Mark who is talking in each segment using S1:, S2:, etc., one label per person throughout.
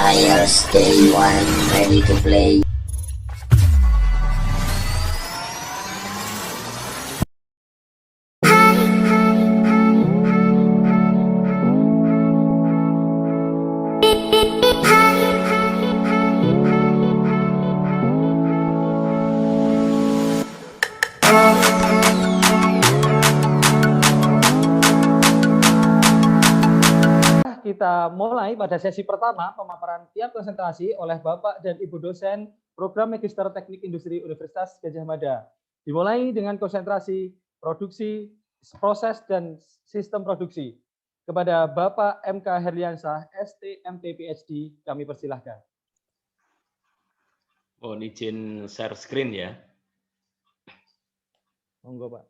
S1: Players, day one, ready to play.
S2: Kita mulai pada sesi pertama pemaparan tiap konsentrasi oleh Bapak dan Ibu dosen Program Magister Teknik Industri Universitas Gadjah Mada. Dimulai dengan konsentrasi produksi, proses, dan sistem produksi. Kepada Bapak MK Herliansah, STMT PhD, kami persilahkan.
S3: Mohon izin share screen ya.
S2: Monggo, Pak.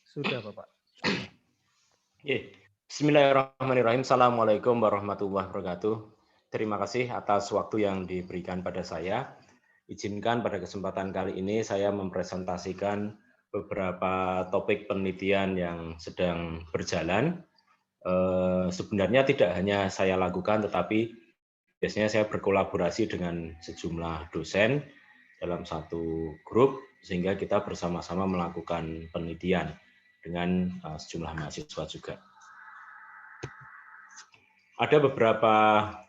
S2: Sudah, Bapak.
S3: Bismillahirrahmanirrahim. Assalamualaikum warahmatullahi wabarakatuh. Terima kasih atas waktu yang diberikan pada saya. Izinkan pada kesempatan kali ini saya mempresentasikan beberapa topik penelitian yang sedang berjalan. Sebenarnya tidak hanya saya lakukan, tetapi biasanya saya berkolaborasi dengan sejumlah dosen dalam satu grup, sehingga kita bersama-sama melakukan penelitian dengan sejumlah mahasiswa juga. Ada beberapa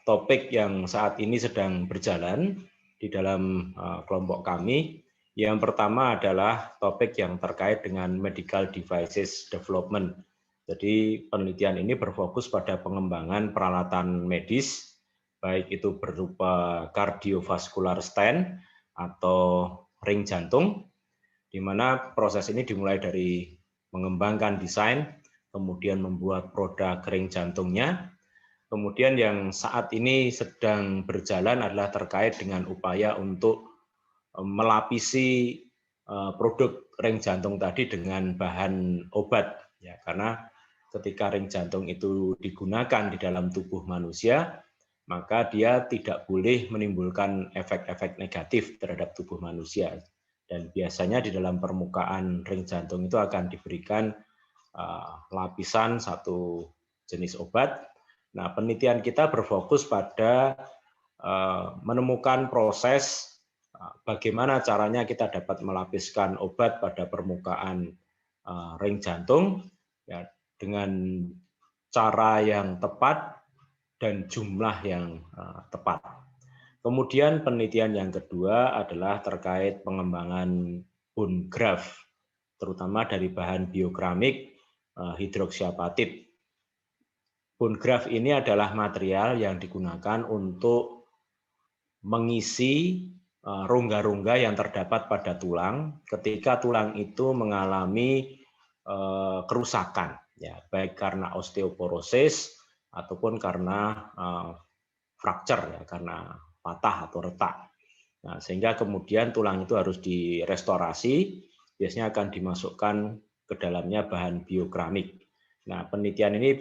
S3: topik yang saat ini sedang berjalan di dalam kelompok kami. Yang pertama adalah topik yang terkait dengan medical devices development. Jadi penelitian ini berfokus pada pengembangan peralatan medis, baik itu berupa cardiovascular stent atau ring jantung, di mana proses ini dimulai dari mengembangkan desain, kemudian membuat produk ring jantungnya. Kemudian yang saat ini sedang berjalan adalah terkait dengan upaya untuk melapisi produk ring jantung tadi dengan bahan obat, ya, karena ketika ring jantung itu digunakan di dalam tubuh manusia, maka dia tidak boleh menimbulkan efek-efek negatif terhadap tubuh manusia. Dan biasanya di dalam permukaan ring jantung itu akan diberikan lapisan satu jenis obat. Nah, penelitian kita berfokus pada menemukan proses bagaimana caranya kita dapat melapiskan obat pada permukaan ring jantung, ya, dengan cara yang tepat dan jumlah yang tepat. Kemudian penelitian yang kedua adalah terkait pengembangan bone graft, terutama dari bahan biokramik hidroksiapatit. Bone graft ini adalah material yang digunakan untuk mengisi rongga-rongga yang terdapat pada tulang ketika tulang itu mengalami kerusakan, ya, baik karena osteoporosis ataupun karena fracture, ya, karena patah atau retak. Nah, sehingga kemudian tulang itu harus direstorasi, biasanya akan dimasukkan ke dalamnya bahan biokramik. Nah, penelitian ini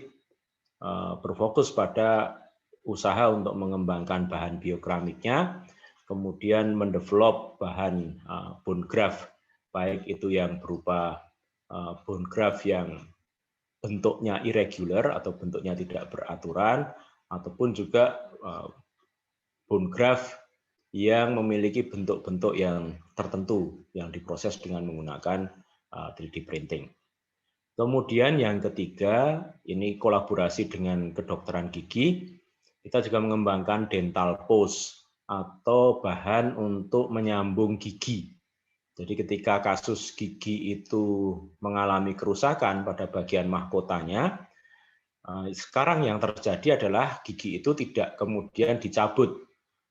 S3: berfokus pada usaha untuk mengembangkan bahan biokramiknya, kemudian mendevelop bahan bone graft, baik itu yang berupa bone graft yang bentuknya irregular atau bentuknya tidak beraturan, ataupun juga bone graft yang memiliki bentuk-bentuk yang tertentu yang diproses dengan menggunakan 3D printing. Kemudian yang ketiga, ini kolaborasi dengan kedokteran gigi. Kita juga mengembangkan dental pose atau bahan untuk menyambung gigi. Jadi ketika kasus gigi itu mengalami kerusakan pada bagian mahkotanya, sekarang yang terjadi adalah gigi itu tidak kemudian dicabut,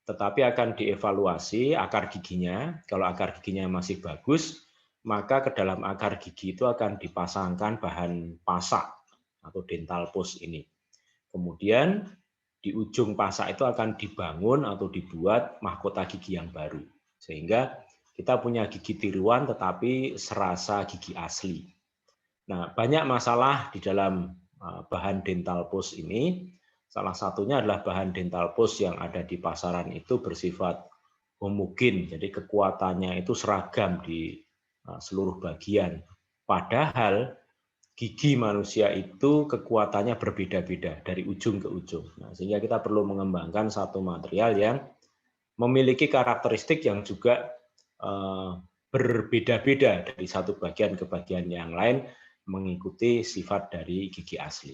S3: tetapi akan dievaluasi akar giginya. Kalau akar giginya masih bagus, maka ke dalam akar gigi itu akan dipasangkan bahan pasak atau dental post ini. Kemudian di ujung pasak itu akan dibangun atau dibuat mahkota gigi yang baru. Sehingga kita punya gigi tiruan tetapi serasa gigi asli. Nah, banyak masalah di dalam bahan dental pus ini. Salah satunya adalah bahan dental pus yang ada di pasaran itu bersifat homogen, jadi kekuatannya itu seragam di seluruh bagian. Padahal gigi manusia itu kekuatannya berbeda-beda dari ujung ke ujung. Nah, sehingga kita perlu mengembangkan satu material yang memiliki karakteristik yang juga berbeda-beda dari satu bagian ke bagian yang lain mengikuti sifat dari gigi asli.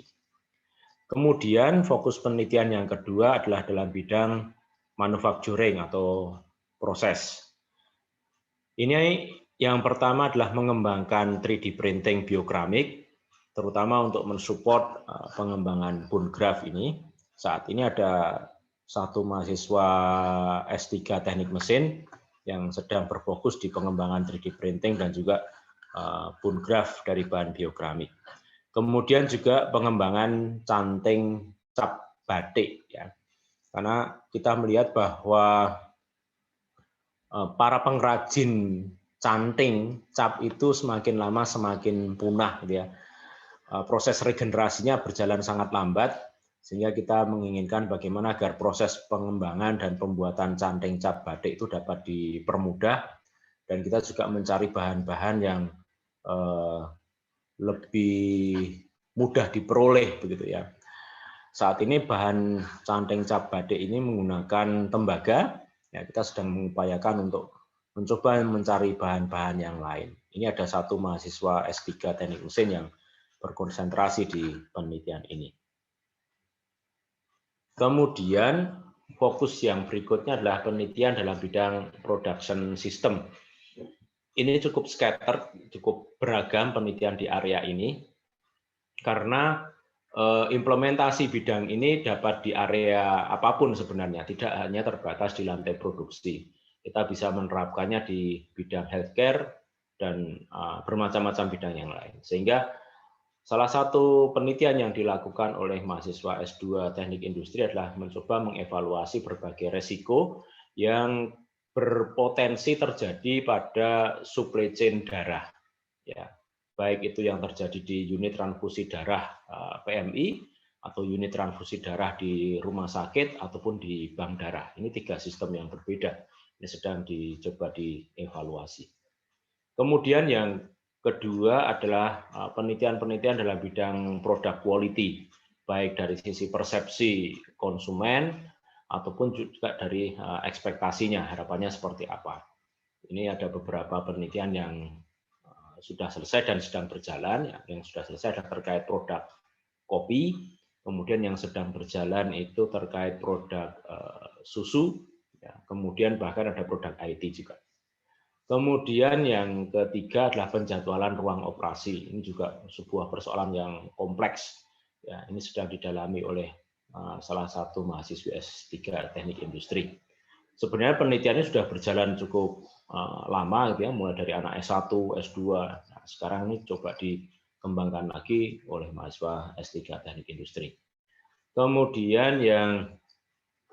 S3: Kemudian fokus penelitian yang kedua adalah dalam bidang manufacturing atau proses. Ini yang pertama adalah mengembangkan 3D printing biokeramik, terutama untuk mensupport pengembangan bone graft ini. Saat ini ada satu mahasiswa S3 Teknik Mesin yang sedang berfokus di pengembangan 3D printing dan juga bone graft dari bahan biokeramik. Kemudian juga pengembangan canting cap batik, ya. Karena kita melihat bahwa para pengrajin canting cap itu semakin lama semakin punah, gitu ya. Proses regenerasinya berjalan sangat lambat, sehingga kita menginginkan bagaimana agar proses pengembangan dan pembuatan canting cap batik itu dapat dipermudah, dan kita juga mencari bahan-bahan yang lebih mudah diperoleh, begitu ya. Saat ini bahan canting cap batik ini menggunakan tembaga. Ya, kita sedang mengupayakan untuk mencoba mencari bahan-bahan yang lain. Ini ada satu mahasiswa S3 Teknik Mesin yang berkonsentrasi di penelitian ini. Kemudian fokus yang berikutnya adalah penelitian dalam bidang production system. Ini cukup scattered, cukup beragam penelitian di area ini, karena implementasi bidang ini dapat di area apapun sebenarnya, tidak hanya terbatas di lantai produksi. Kita bisa menerapkannya di bidang healthcare dan bermacam-macam bidang yang lain. Sehingga salah satu penelitian yang dilakukan oleh mahasiswa S2 Teknik Industri adalah mencoba mengevaluasi berbagai resiko yang berpotensi terjadi pada supply chain darah, ya, baik itu yang terjadi di unit transfusi darah PMI atau unit transfusi darah di rumah sakit ataupun di bank darah. Ini tiga sistem yang berbeda, ini sedang dicoba dievaluasi. Kemudian yang kedua adalah penelitian-penelitian dalam bidang product quality, baik dari sisi persepsi konsumen ataupun juga dari ekspektasinya, harapannya seperti apa. Ini ada beberapa penelitian yang sudah selesai dan sedang berjalan. Yang sudah selesai adalah terkait produk kopi, kemudian yang sedang berjalan itu terkait produk susu, kemudian bahkan ada produk IT juga. Kemudian yang ketiga adalah penjadwalan ruang operasi. Ini juga sebuah persoalan yang kompleks. Ya, ini sedang didalami oleh salah satu mahasiswa S3 Teknik Industri. Sebenarnya penelitiannya sudah berjalan cukup lama, gitu ya, mulai dari anak S1, S2. Nah, sekarang ini coba dikembangkan lagi oleh mahasiswa S3 Teknik Industri. Kemudian yang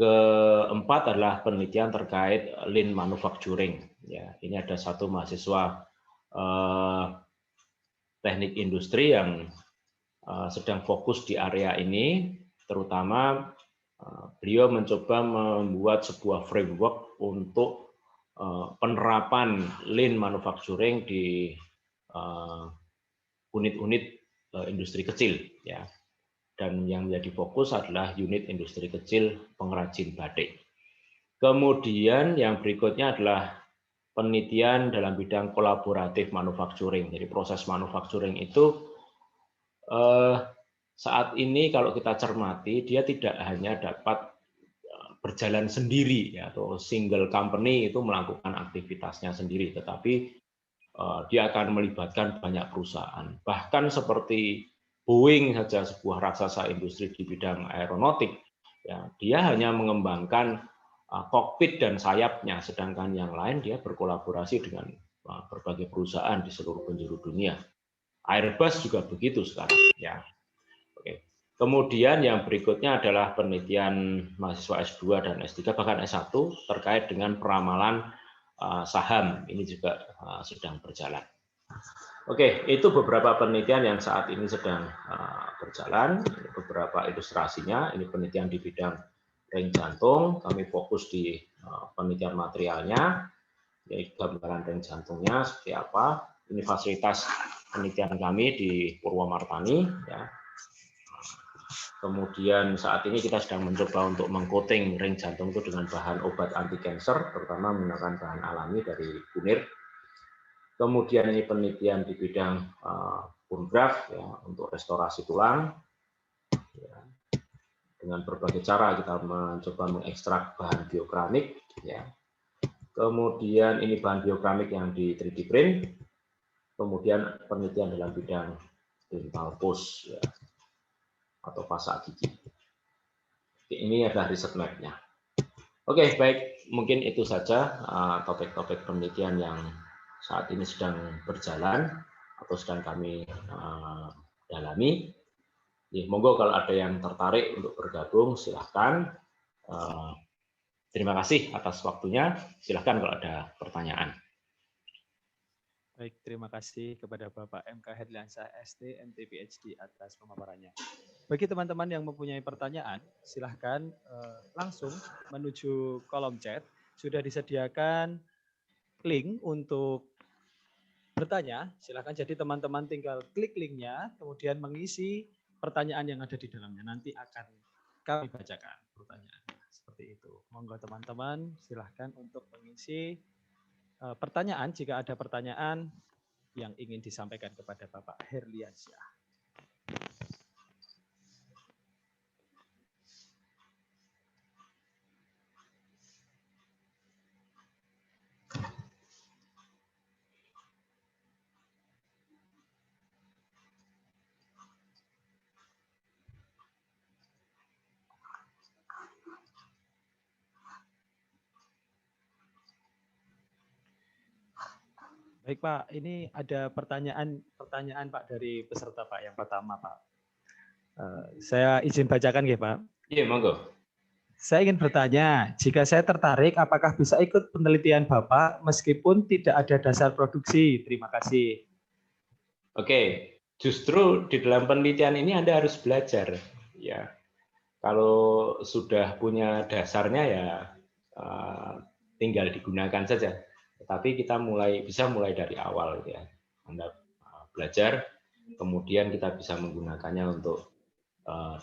S3: keempat adalah penelitian terkait lean manufacturing. Ya, ini ada satu mahasiswa teknik industri yang sedang fokus di area ini, terutama beliau mencoba membuat sebuah framework untuk penerapan lean manufacturing di unit-unit industri kecil, ya. Dan yang menjadi fokus adalah unit industri kecil pengrajin batik. Kemudian yang berikutnya adalah penelitian dalam bidang kolaboratif manufacturing. Jadi proses manufacturing itu saat ini kalau kita cermati, dia tidak hanya dapat berjalan sendiri, ya, atau single company itu melakukan aktivitasnya sendiri, tetapi dia akan melibatkan banyak perusahaan. Bahkan seperti Boeing saja, sebuah raksasa industri di bidang aeronautik, ya, dia hanya mengembangkan kokpit dan sayapnya, sedangkan yang lain dia berkolaborasi dengan berbagai perusahaan di seluruh penjuru dunia. Airbus juga begitu sekarang, ya. Oke. Kemudian yang berikutnya adalah penelitian mahasiswa S2 dan S3 bahkan S1 terkait dengan peramalan saham. Ini juga sedang berjalan. Oke, itu beberapa penelitian yang saat ini sedang berjalan. Beberapa ilustrasinya, ini penelitian di bidang ring jantung. Kami fokus di penelitian materialnya, yaitu gambaran ring jantungnya seperti apa. Ini fasilitas penelitian kami di Purwomartani. Ya. Kemudian saat ini kita sedang mencoba untuk mengcoating ring jantung itu dengan bahan obat anti kanker, terutama menggunakan bahan alami dari kunir. Kemudian ini penelitian di bidang bone graft ya, untuk restorasi tulang. Ya. Dengan berbagai cara kita mencoba mengekstrak bahan biokramik. Ya. Kemudian ini bahan biokramik yang di 3D print. Kemudian penelitian dalam bidang dental pose ya, atau pasak gigi. Ini adalah riset map-nya. Oke, baik. Mungkin itu saja topik-topik penelitian yang saat ini sedang berjalan atau sedang kami dalami. Ya, monggo kalau ada yang tertarik untuk bergabung, silahkan. Terima kasih atas waktunya. Silahkan kalau ada pertanyaan.
S2: Baik, terima kasih kepada Bapak MK Herliansyah ST, MT, PhD atas pemaparannya. Bagi teman-teman yang mempunyai pertanyaan, silahkan langsung menuju kolom chat. Sudah disediakan link untuk bertanya, silahkan. Jadi teman-teman tinggal klik linknya, kemudian mengisi pertanyaan yang ada di dalamnya. Nanti akan kami bacakan pertanyaannya. Seperti itu. Monggo teman-teman, silahkan untuk mengisi pertanyaan jika ada pertanyaan yang ingin disampaikan kepada Bapak Herliansyah. Baik Pak, ini ada pertanyaan Pak dari peserta Pak yang pertama Pak. Saya izin bacakan ya Pak.
S3: Iya, monggo.
S2: Saya ingin bertanya, jika saya tertarik, apakah bisa ikut penelitian Bapak meskipun tidak ada dasar produksi? Terima kasih.
S3: Oke, justru di dalam penelitian ini Anda harus belajar. Ya, kalau sudah punya dasarnya ya tinggal digunakan saja. Tetapi kita bisa mulai dari awal, ya. Anda belajar, kemudian kita bisa menggunakannya untuk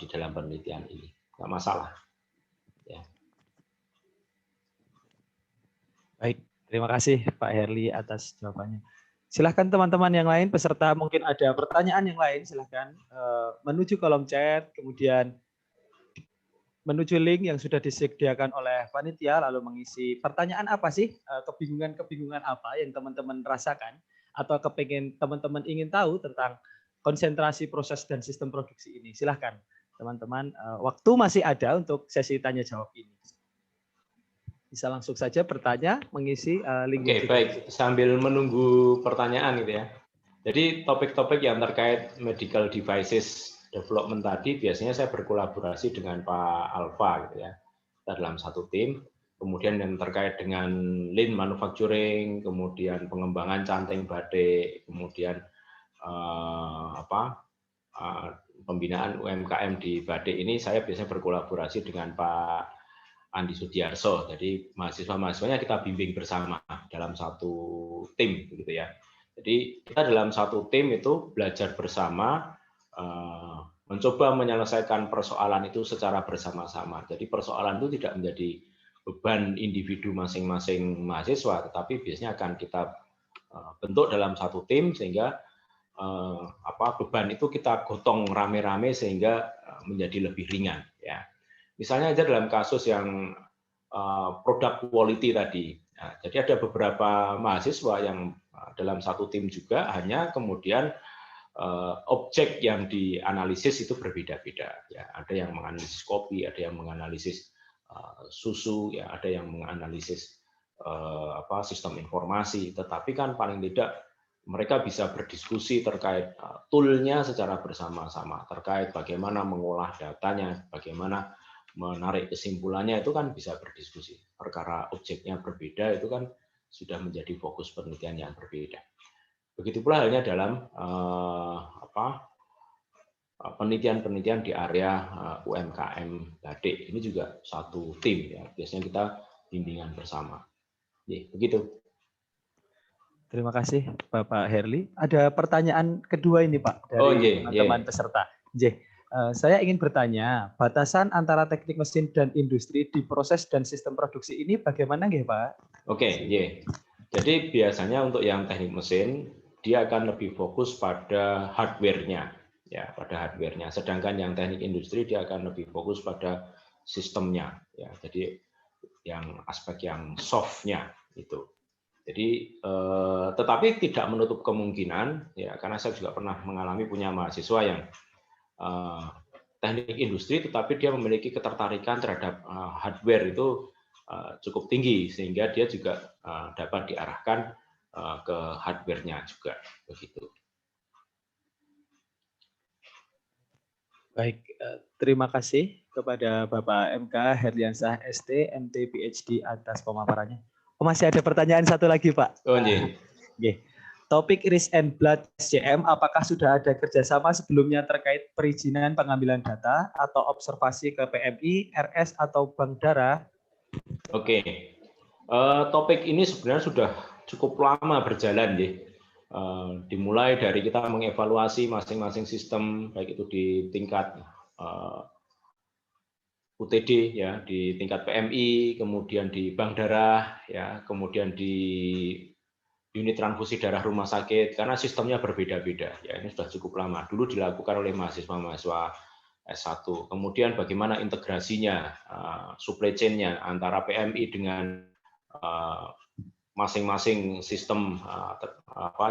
S3: di dalam penelitian ini, nggak masalah. Ya.
S2: Baik, terima kasih Pak Herli atas jawabannya. Silahkan teman-teman yang lain, peserta mungkin ada pertanyaan yang lain, silahkan menuju kolom chat, kemudian menuju link yang sudah disediakan oleh panitia, lalu mengisi pertanyaan apa sih, kebingungan-kebingungan apa yang teman-teman rasakan, atau teman-teman ingin tahu tentang konsentrasi proses dan sistem produksi ini. Silahkan teman-teman, waktu masih ada untuk sesi tanya jawab ini. Bisa langsung saja bertanya, mengisi link.
S3: Oke, baik. Sambil menunggu pertanyaan gitu ya. Jadi topik-topik yang terkait medical devices development tadi biasanya saya berkolaborasi dengan Pak Alfa gitu ya. Kita dalam satu tim. Kemudian yang terkait dengan lean manufacturing, kemudian pengembangan canting batik, kemudian pembinaan UMKM di batik ini saya biasanya berkolaborasi dengan Pak Andi Sudiarso. Jadi mahasiswa-mahasiswanya kita bimbing bersama dalam satu tim gitu ya. Jadi kita dalam satu tim itu belajar bersama, mencoba menyelesaikan persoalan itu secara bersama-sama. Jadi persoalan itu tidak menjadi beban individu masing-masing mahasiswa, tetapi biasanya akan kita bentuk dalam satu tim sehingga beban itu kita gotong rame-rame sehingga menjadi lebih ringan. Ya. Misalnya aja dalam kasus yang produk quality tadi. Nah, jadi ada beberapa mahasiswa yang dalam satu tim juga, hanya kemudian objek yang dianalisis itu berbeda-beda. Ya, ada yang menganalisis kopi, ada yang menganalisis susu, ya, ada yang menganalisis sistem informasi. Tetapi kan paling tidak mereka bisa berdiskusi terkait tool-nya secara bersama-sama, terkait bagaimana mengolah datanya, bagaimana menarik kesimpulannya, itu kan bisa berdiskusi. Perkara objeknya berbeda itu kan sudah menjadi fokus penelitian yang berbeda. Begitu pula halnya dalam penelitian-penelitian di area UMKM batik. Ini juga satu tim ya. Biasanya kita bimbingan bersama. Begitu.
S2: Terima kasih Bapak Herli. Ada pertanyaan kedua ini Pak dari teman-teman peserta. Saya ingin bertanya, batasan antara teknik mesin dan industri di proses dan sistem produksi ini bagaimana nggih Pak?
S3: Oke. Jadi biasanya untuk yang teknik mesin dia akan lebih fokus pada hardware-nya. Ya, pada hardware-nya. Sedangkan yang teknik industri dia akan lebih fokus pada sistemnya. Ya, jadi yang aspek yang soft-nya itu. Jadi, tetapi tidak menutup kemungkinan, ya, karena saya juga pernah mengalami punya mahasiswa yang teknik industri, tetapi dia memiliki ketertarikan terhadap hardware itu cukup tinggi, sehingga dia juga dapat diarahkan ke hardware-nya juga, begitu.
S2: Baik, terima kasih kepada Bapak MK Herliansah ST, MT, PhD atas pemaparannya. Masih ada pertanyaan satu lagi, Pak. Topik Risk and Blood SCM, apakah sudah ada kerjasama sebelumnya terkait perizinan pengambilan data atau observasi ke PMI, RS, atau Bank Darah?
S3: Oke, topik ini sebenarnya sudah cukup lama berjalan, ya. Dimulai dari kita mengevaluasi masing-masing sistem, baik itu di tingkat UTD, ya, di tingkat PMI, kemudian di Bank Darah, ya, kemudian di unit transfusi darah rumah sakit, karena sistemnya berbeda-beda. Ya, ini sudah cukup lama. Dulu dilakukan oleh mahasiswa-mahasiswa S1. Kemudian bagaimana integrasinya, supply chain-nya antara PMI dengan masing-masing sistem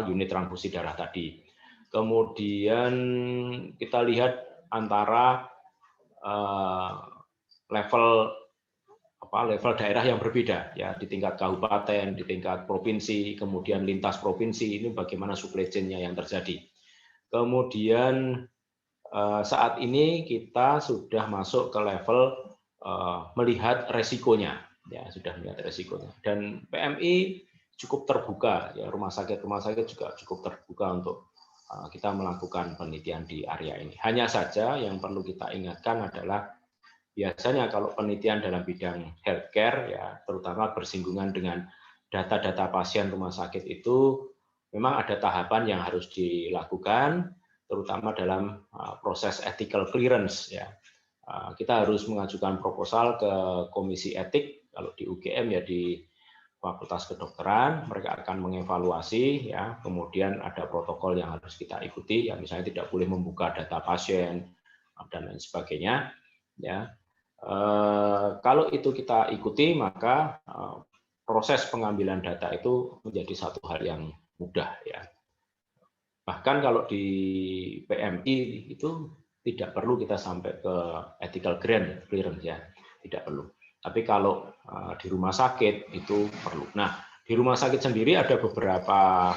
S3: unit transfusi darah tadi. Kemudian kita lihat antara level daerah yang berbeda, ya, di tingkat kabupaten, di tingkat provinsi, kemudian lintas provinsi, ini bagaimana supply chain-nya yang terjadi. Kemudian saat ini kita sudah masuk ke level melihat resikonya. Ya, sudah melihat resikonya. Dan PMI cukup terbuka, ya, rumah sakit juga cukup terbuka untuk kita melakukan penelitian di area ini. Hanya saja yang perlu kita ingatkan adalah biasanya kalau penelitian dalam bidang healthcare, ya, terutama bersinggungan dengan data-data pasien rumah sakit itu memang ada tahapan yang harus dilakukan, terutama dalam proses ethical clearance, ya. Kita harus mengajukan proposal ke komisi etik. Kalau di UGM, ya, di Fakultas Kedokteran, mereka akan mengevaluasi, ya, kemudian ada protokol yang harus kita ikuti, ya, misalnya tidak boleh membuka data pasien dan lain sebagainya, ya. Kalau itu kita ikuti, maka proses pengambilan data itu menjadi satu hal yang mudah, ya. Bahkan kalau di PMI itu tidak perlu kita sampai ke ethical clearance, ya, tidak perlu. Tapi kalau di rumah sakit itu perlu. Nah, di rumah sakit sendiri ada beberapa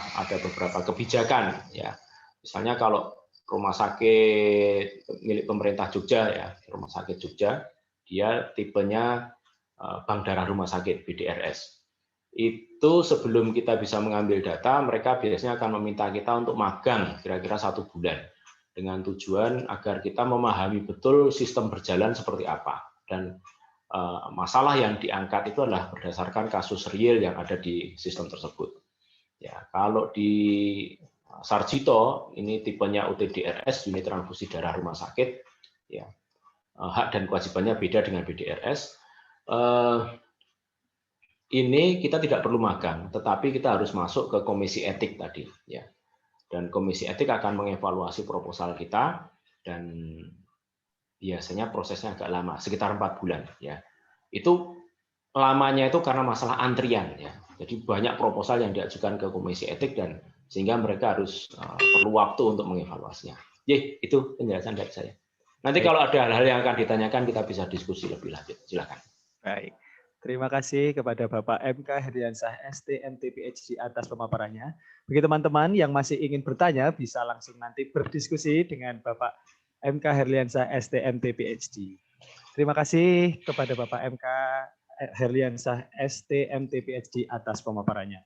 S3: kebijakan, ya. Misalnya kalau rumah sakit milik pemerintah Jogja, ya, rumah sakit Jogja, dia tipenya Bank Darah Rumah Sakit (BDRS). Itu sebelum kita bisa mengambil data, mereka biasanya akan meminta kita untuk magang kira-kira 1 bulan dengan tujuan agar kita memahami betul sistem berjalan seperti apa, dan masalah yang diangkat itu adalah berdasarkan kasus real yang ada di sistem tersebut. Ya, kalau di Sarjito ini tipenya UTDRS, unit transfusi darah rumah sakit, ya, hak dan kewajibannya beda dengan BDRS. Ini kita tidak perlu magang, tetapi kita harus masuk ke komisi etik tadi, ya. Dan komisi etik akan mengevaluasi proposal kita, dan biasanya prosesnya agak lama, sekitar 4 bulan, ya. Itu lamanya itu karena masalah antrian, ya. Jadi banyak proposal yang diajukan ke komisi etik, dan sehingga mereka harus perlu waktu untuk mengevaluasinya. Itu penjelasan dari saya. Nanti kalau ada hal-hal yang akan ditanyakan, kita bisa diskusi lebih lanjut. Silakan.
S2: Baik. Terima kasih kepada Bapak MK Herliansah ST, MT, PhD atas pemaparannya. Bagi teman-teman yang masih ingin bertanya, bisa langsung nanti berdiskusi dengan Bapak MK Herliansah ST, MT, PhD. Terima kasih kepada Bapak MK Herliansah ST, MT, PhD atas pemaparannya.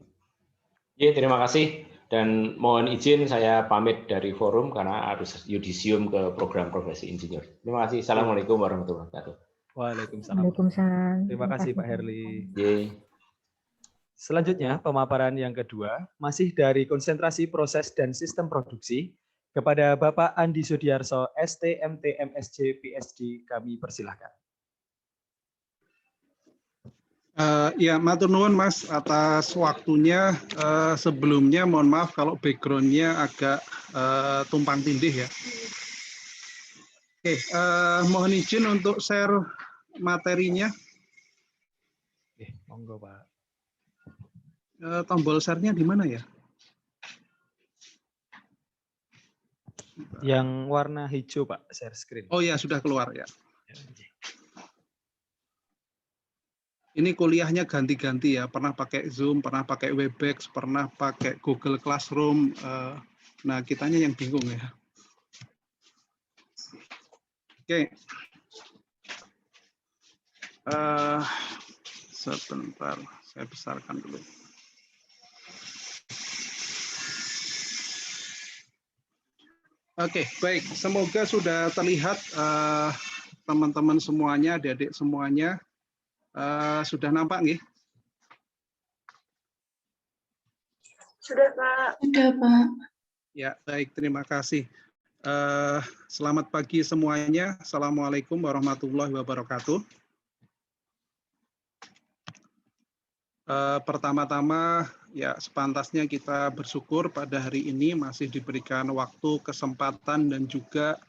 S3: Ya, terima kasih dan mohon izin saya pamit dari forum karena harus yudisium ke program profesi insinyur. Terima kasih. Assalamualaikum warahmatullahi wabarakatuh.
S2: Waalaikumsalam.
S4: Waalaikumsalam.
S2: Terima kasih Pak Herli.
S3: Yeay.
S2: Selanjutnya, pemaparan yang kedua, masih dari konsentrasi proses dan sistem produksi, kepada Bapak Andi Sudiarso, STMT MSc PhD, kami persilahkan.
S5: Ya, matur nuwun Mas atas waktunya. Sebelumnya mohon maaf kalau background-nya agak tumpang tindih ya. Oke, mohon izin untuk share materinya.
S2: Monggo Pak.
S5: Tombol share-nya di mana ya?
S2: Yang warna hijau Pak, share screen.
S5: Oh ya, sudah keluar ya. Ini kuliahnya ganti-ganti ya, pernah pakai Zoom, pernah pakai Webex, pernah pakai Google Classroom. Nah, kitanya yang bingung ya. Oke. Sebentar, saya besarkan dulu. Oke, baik. Semoga sudah terlihat teman-teman semuanya, adik-adik semuanya. Sudah nampak nggih?
S6: Sudah, Pak. Sudah, Pak.
S5: Ya, baik. Terima kasih. Selamat pagi semuanya. Assalamualaikum warahmatullahi wabarakatuh. Pertama-tama, ya sepantasnya kita bersyukur pada hari ini masih diberikan waktu, kesempatan, dan juga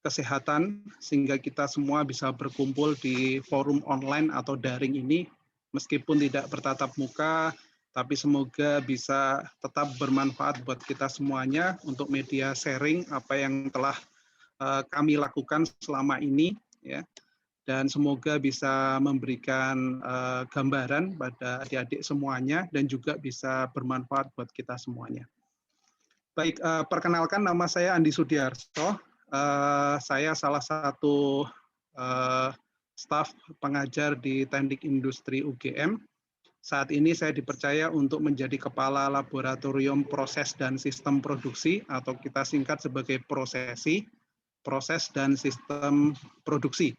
S5: kesehatan sehingga kita semua bisa berkumpul di forum online atau daring ini meskipun tidak bertatap muka, tapi semoga bisa tetap bermanfaat buat kita semuanya untuk media sharing apa yang telah kami lakukan selama ini ya, dan semoga bisa memberikan gambaran pada adik-adik semuanya dan juga bisa bermanfaat buat kita semuanya. Baik, perkenalkan nama saya Andi Sudiarso. Saya salah satu staf pengajar di Teknik Industri UGM. Saat ini saya dipercaya untuk menjadi Kepala Laboratorium Proses dan Sistem Produksi atau kita singkat sebagai Prosesi, Proses dan Sistem Produksi.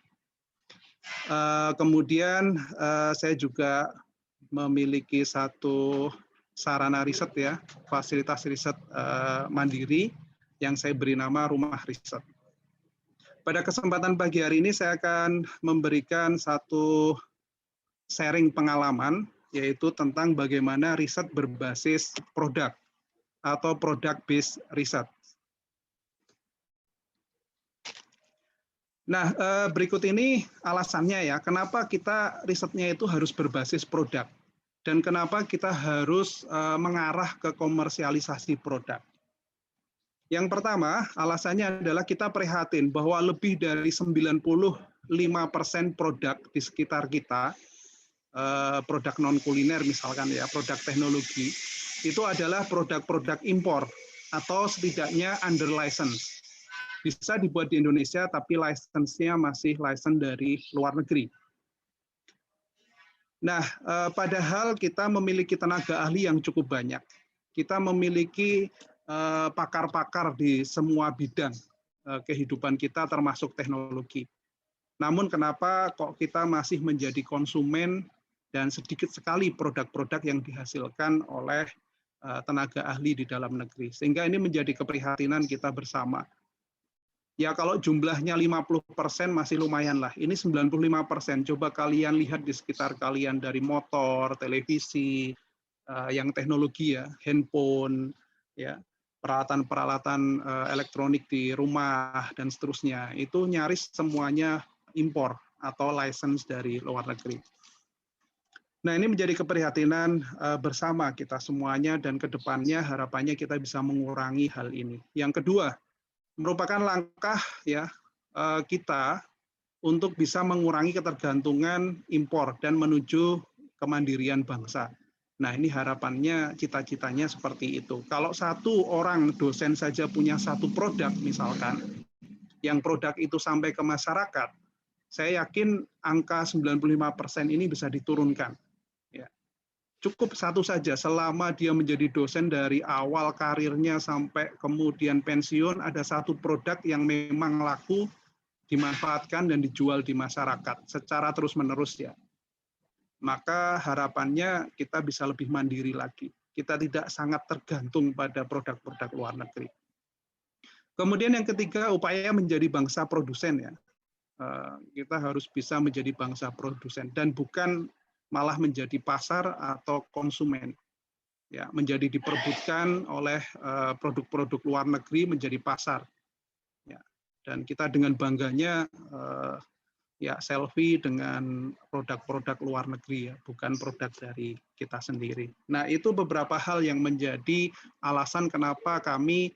S5: Kemudian saya juga memiliki satu sarana riset ya, fasilitas riset mandiri yang saya beri nama Rumah Riset. Pada kesempatan pagi hari ini saya akan memberikan satu sharing pengalaman, yaitu tentang bagaimana riset berbasis produk atau product based research. Nah, berikut ini alasannya ya, kenapa kita risetnya itu harus berbasis produk dan kenapa kita harus mengarah ke komersialisasi produk. Yang pertama, alasannya adalah kita prihatin bahwa lebih dari 95% produk di sekitar kita, produk non-kuliner misalkan ya, produk teknologi, itu adalah produk-produk impor atau setidaknya under license. Bisa dibuat di Indonesia, tapi license-nya masih license dari luar negeri. Nah, padahal kita memiliki tenaga ahli yang cukup banyak. Kita memiliki pakar-pakar di semua bidang kehidupan kita termasuk teknologi. Namun kenapa kok kita masih menjadi konsumen dan sedikit sekali produk-produk yang dihasilkan oleh tenaga ahli di dalam negeri. Sehingga ini menjadi keprihatinan kita bersama. Ya kalau jumlahnya 50% masih lumayan lah. Ini 95%. Coba kalian lihat di sekitar kalian dari motor, televisi, yang teknologi ya, handphone, ya, peralatan-peralatan elektronik di rumah dan seterusnya, itu nyaris semuanya impor atau license dari luar negeri. Nah, ini menjadi keprihatinan bersama kita semuanya dan ke depannya harapannya kita bisa mengurangi hal ini. Yang kedua, merupakan langkah ya kita untuk bisa mengurangi ketergantungan impor dan menuju kemandirian bangsa. Nah, ini harapannya, cita-citanya seperti itu. Kalau satu orang dosen saja punya satu produk misalkan, yang produk itu sampai ke masyarakat, saya yakin angka 95% ini bisa diturunkan. Ya. Cukup satu saja, selama dia menjadi dosen dari awal karirnya sampai kemudian pensiun, ada satu produk yang memang laku, dimanfaatkan dan dijual di masyarakat secara terus-menerus ya. Maka harapannya kita bisa lebih mandiri lagi. Kita tidak sangat tergantung pada produk-produk luar negeri. Kemudian yang ketiga, upaya menjadi bangsa produsen ya. Kita harus bisa menjadi bangsa produsen dan bukan malah menjadi pasar atau konsumen. Ya, menjadi diperebutkan oleh produk-produk luar negeri menjadi pasar. Ya, dan kita dengan bangganya ya selfie dengan produk-produk luar negeri ya, bukan produk dari kita sendiri. Nah, itu beberapa hal yang menjadi alasan kenapa kami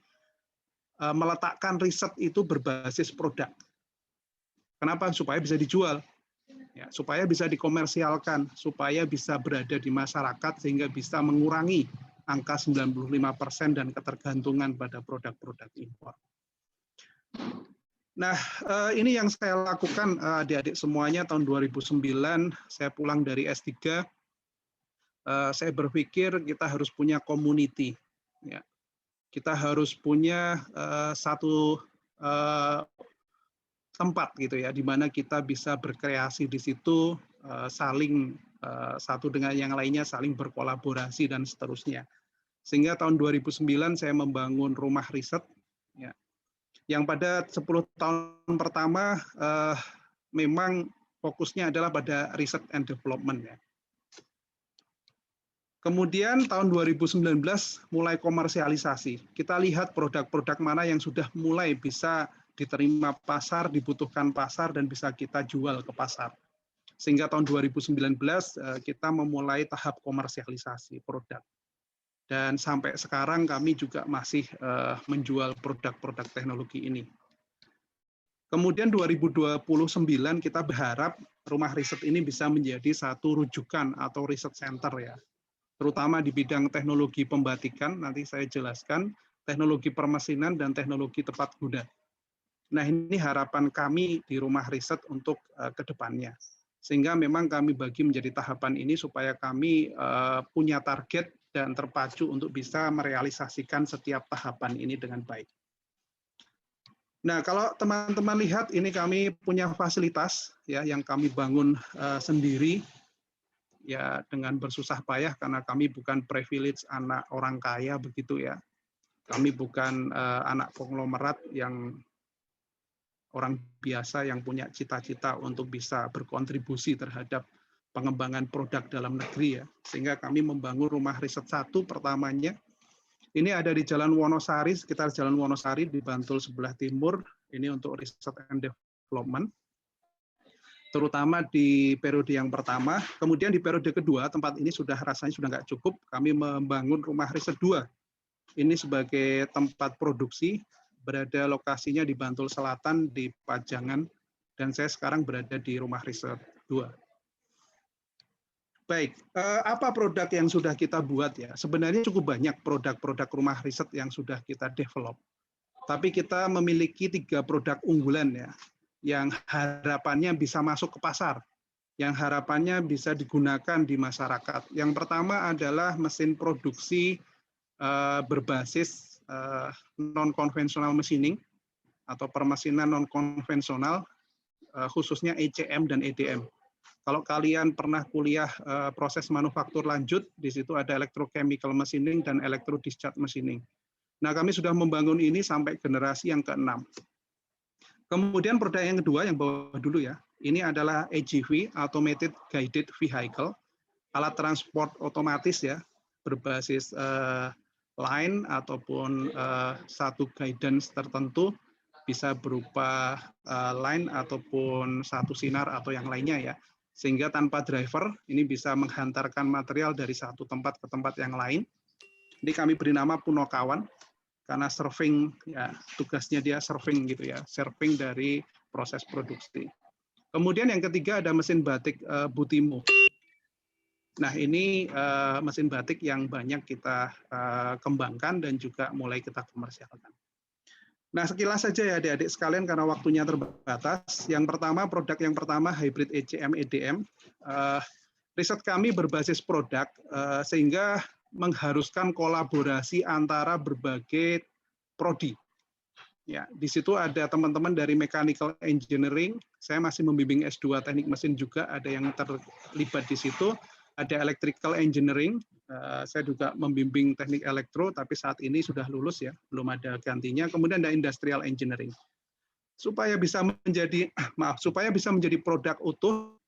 S5: meletakkan riset itu berbasis produk. Kenapa? Supaya bisa dijual. Ya, supaya bisa dikomersialkan, supaya bisa berada di masyarakat sehingga bisa mengurangi angka 95% dan ketergantungan pada produk-produk impor. Nah, ini yang saya lakukan adik-adik semuanya tahun 2009, saya pulang dari S3, saya berpikir kita harus punya community. Ya. Kita harus punya satu tempat gitu ya, di mana kita bisa berkreasi di situ, saling satu dengan yang lainnya, saling berkolaborasi dan seterusnya. Sehingga tahun 2009 saya membangun rumah riset, ya, yang pada 10 tahun pertama memang fokusnya adalah pada research and development. Ya. Kemudian tahun 2019 mulai komersialisasi. Kita lihat produk-produk mana yang sudah mulai bisa diterima pasar, dibutuhkan pasar, dan bisa kita jual ke pasar. Sehingga tahun 2019 kita memulai tahap komersialisasi produk. Dan sampai sekarang kami juga masih menjual produk-produk teknologi ini. Kemudian 2029 kita berharap rumah riset ini bisa menjadi satu rujukan atau riset center ya. Terutama di bidang teknologi pembatikan, nanti saya jelaskan, teknologi permesinan dan teknologi tepat guna. Nah, ini harapan kami di rumah riset untuk ke depannya. Sehingga memang kami bagi menjadi tahapan ini supaya kami punya target dan terpacu untuk bisa merealisasikan setiap tahapan ini dengan baik. Nah, kalau teman-teman lihat, ini kami punya fasilitas ya yang kami bangun sendiri ya dengan bersusah payah karena kami bukan privilege anak orang kaya begitu ya. Kami bukan anak konglomerat yang orang biasa yang punya cita-cita untuk bisa berkontribusi terhadap pengembangan produk dalam negeri ya. Sehingga kami membangun rumah riset satu pertamanya. Ini ada di Jalan Wonosari, sekitar Jalan Wonosari di Bantul sebelah timur. Ini untuk research and development. Terutama di periode yang pertama. Kemudian di periode kedua, tempat ini rasanya sudah nggak cukup. Kami membangun rumah riset 2. Ini sebagai tempat produksi, berada lokasinya di Bantul Selatan, di Pajangan, dan saya sekarang berada di rumah riset 2. Baik, apa produk yang sudah kita buat ya? Sebenarnya cukup banyak produk-produk rumah riset yang sudah kita develop. Tapi kita memiliki 3 produk unggulan ya, yang harapannya bisa masuk ke pasar, yang harapannya bisa digunakan di masyarakat. Yang pertama adalah mesin produksi berbasis non-konvensional machining atau permesinan non-konvensional, khususnya ECM dan EDM. Kalau kalian pernah kuliah proses manufaktur lanjut, di situ ada electrochemical machining dan electrodischarge machining. Nah, kami sudah membangun ini sampai generasi yang ke-6. Kemudian produk yang kedua, yang bawah dulu ya, ini adalah AGV, Automated Guided Vehicle, alat transport otomatis ya, berbasis line ataupun satu guidance tertentu, bisa berupa line ataupun satu sinar atau yang lainnya ya, sehingga tanpa driver ini bisa menghantarkan material dari satu tempat ke tempat yang lain. Ini kami beri nama Punokawan karena surfing ya, tugasnya dia surfing gitu ya, surfing dari proses produksi. Kemudian yang ketiga ada mesin batik Butimo. Nah, ini mesin batik yang banyak kita kembangkan dan juga mulai kita komersialkan. Nah, sekilas saja ya adik-adik sekalian karena waktunya terbatas. Yang pertama, produk yang pertama hybrid ECM EDM. Riset kami berbasis produk sehingga mengharuskan kolaborasi antara berbagai prodi. Ya, di situ ada teman-teman dari Mechanical Engineering, saya masih membimbing S2 Teknik Mesin juga, ada yang terlibat di situ. Ada Electrical Engineering, saya juga membimbing Teknik Elektro, tapi saat ini sudah lulus ya, belum ada gantinya. Kemudian ada Industrial Engineering. Supaya bisa menjadi produk utuh,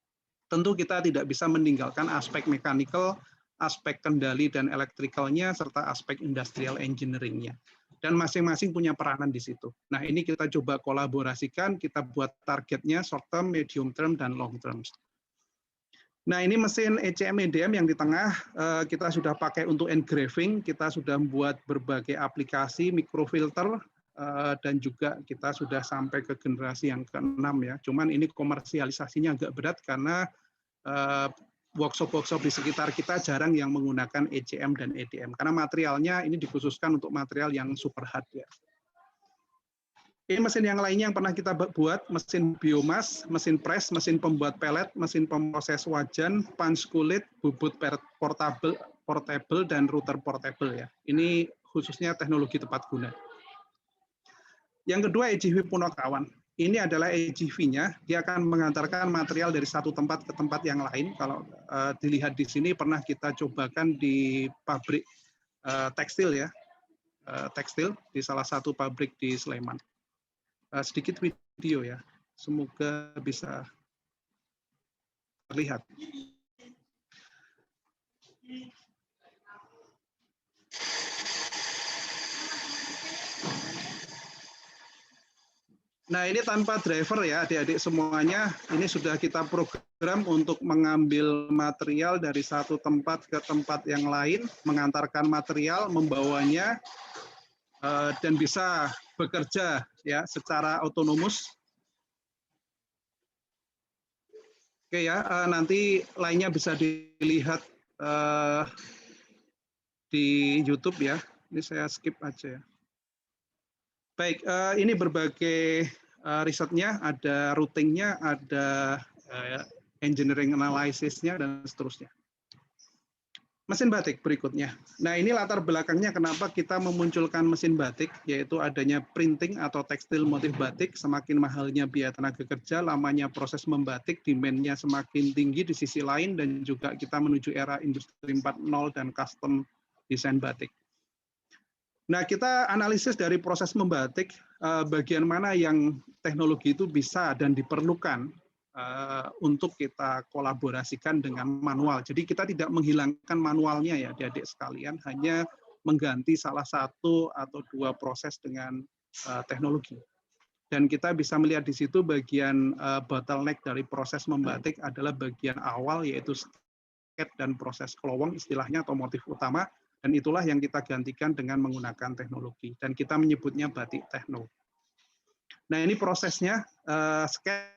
S5: tentu kita tidak bisa meninggalkan aspek mechanical, aspek kendali dan elektrikalnya, serta aspek industrial engineering-nya. Dan masing-masing punya peranan di situ. Nah, ini kita coba kolaborasikan, kita buat targetnya short term, medium term, dan long term. Nah, ini mesin ECM EDM yang di tengah, kita sudah pakai untuk engraving, kita sudah membuat berbagai aplikasi, microfilter, dan juga kita sudah sampai ke generasi yang ke-6 ya. Cuman ini komersialisasinya agak berat karena workshop-workshop di sekitar kita jarang yang menggunakan ECM dan EDM karena materialnya ini dikhususkan untuk material yang super hard ya. Ini mesin yang lainnya yang pernah kita buat, mesin biomas, mesin press, mesin pembuat pelet, mesin pemproses wajan, punch kulit, bubut portable dan router portable ya. Ini khususnya teknologi tepat guna. Yang kedua EGV Punokawan. Ini adalah EGV-nya, dia akan mengantarkan material dari satu tempat ke tempat yang lain. Kalau dilihat di sini pernah kita cobakan di pabrik tekstil ya, tekstil di salah satu pabrik di Sleman. Sedikit video ya, semoga bisa terlihat. Nah, ini tanpa driver ya, adik-adik semuanya. Ini sudah kita program untuk mengambil material dari satu tempat ke tempat yang lain, mengantarkan material, membawanya, dan bisa bekerja ya secara otonomus. Oke ya, nanti lainnya bisa dilihat di YouTube ya. Ini saya skip aja ya. Baik, ini berbagai risetnya, ada routingnya, ada engineering analysis-nya, dan seterusnya. Mesin batik berikutnya. Nah, ini latar belakangnya kenapa kita memunculkan mesin batik, yaitu adanya printing atau tekstil motif batik, semakin mahalnya biaya tenaga kerja, lamanya proses membatik, demand-nya semakin tinggi di sisi lain, dan juga kita menuju era industri 4.0 dan custom desain batik. Nah, kita analisis dari proses membatik, bagian mana yang teknologi itu bisa dan diperlukan untuk kita kolaborasikan dengan manual. Jadi kita tidak menghilangkan manualnya ya, adik-adik sekalian, hanya mengganti salah satu atau dua proses dengan teknologi. Dan kita bisa melihat di situ bagian bottleneck dari proses membatik adalah bagian awal, yaitu sket dan proses kelowong istilahnya atau motif utama. Dan itulah yang kita gantikan dengan menggunakan teknologi. Dan kita menyebutnya batik tekno. Nah, ini prosesnya, sketch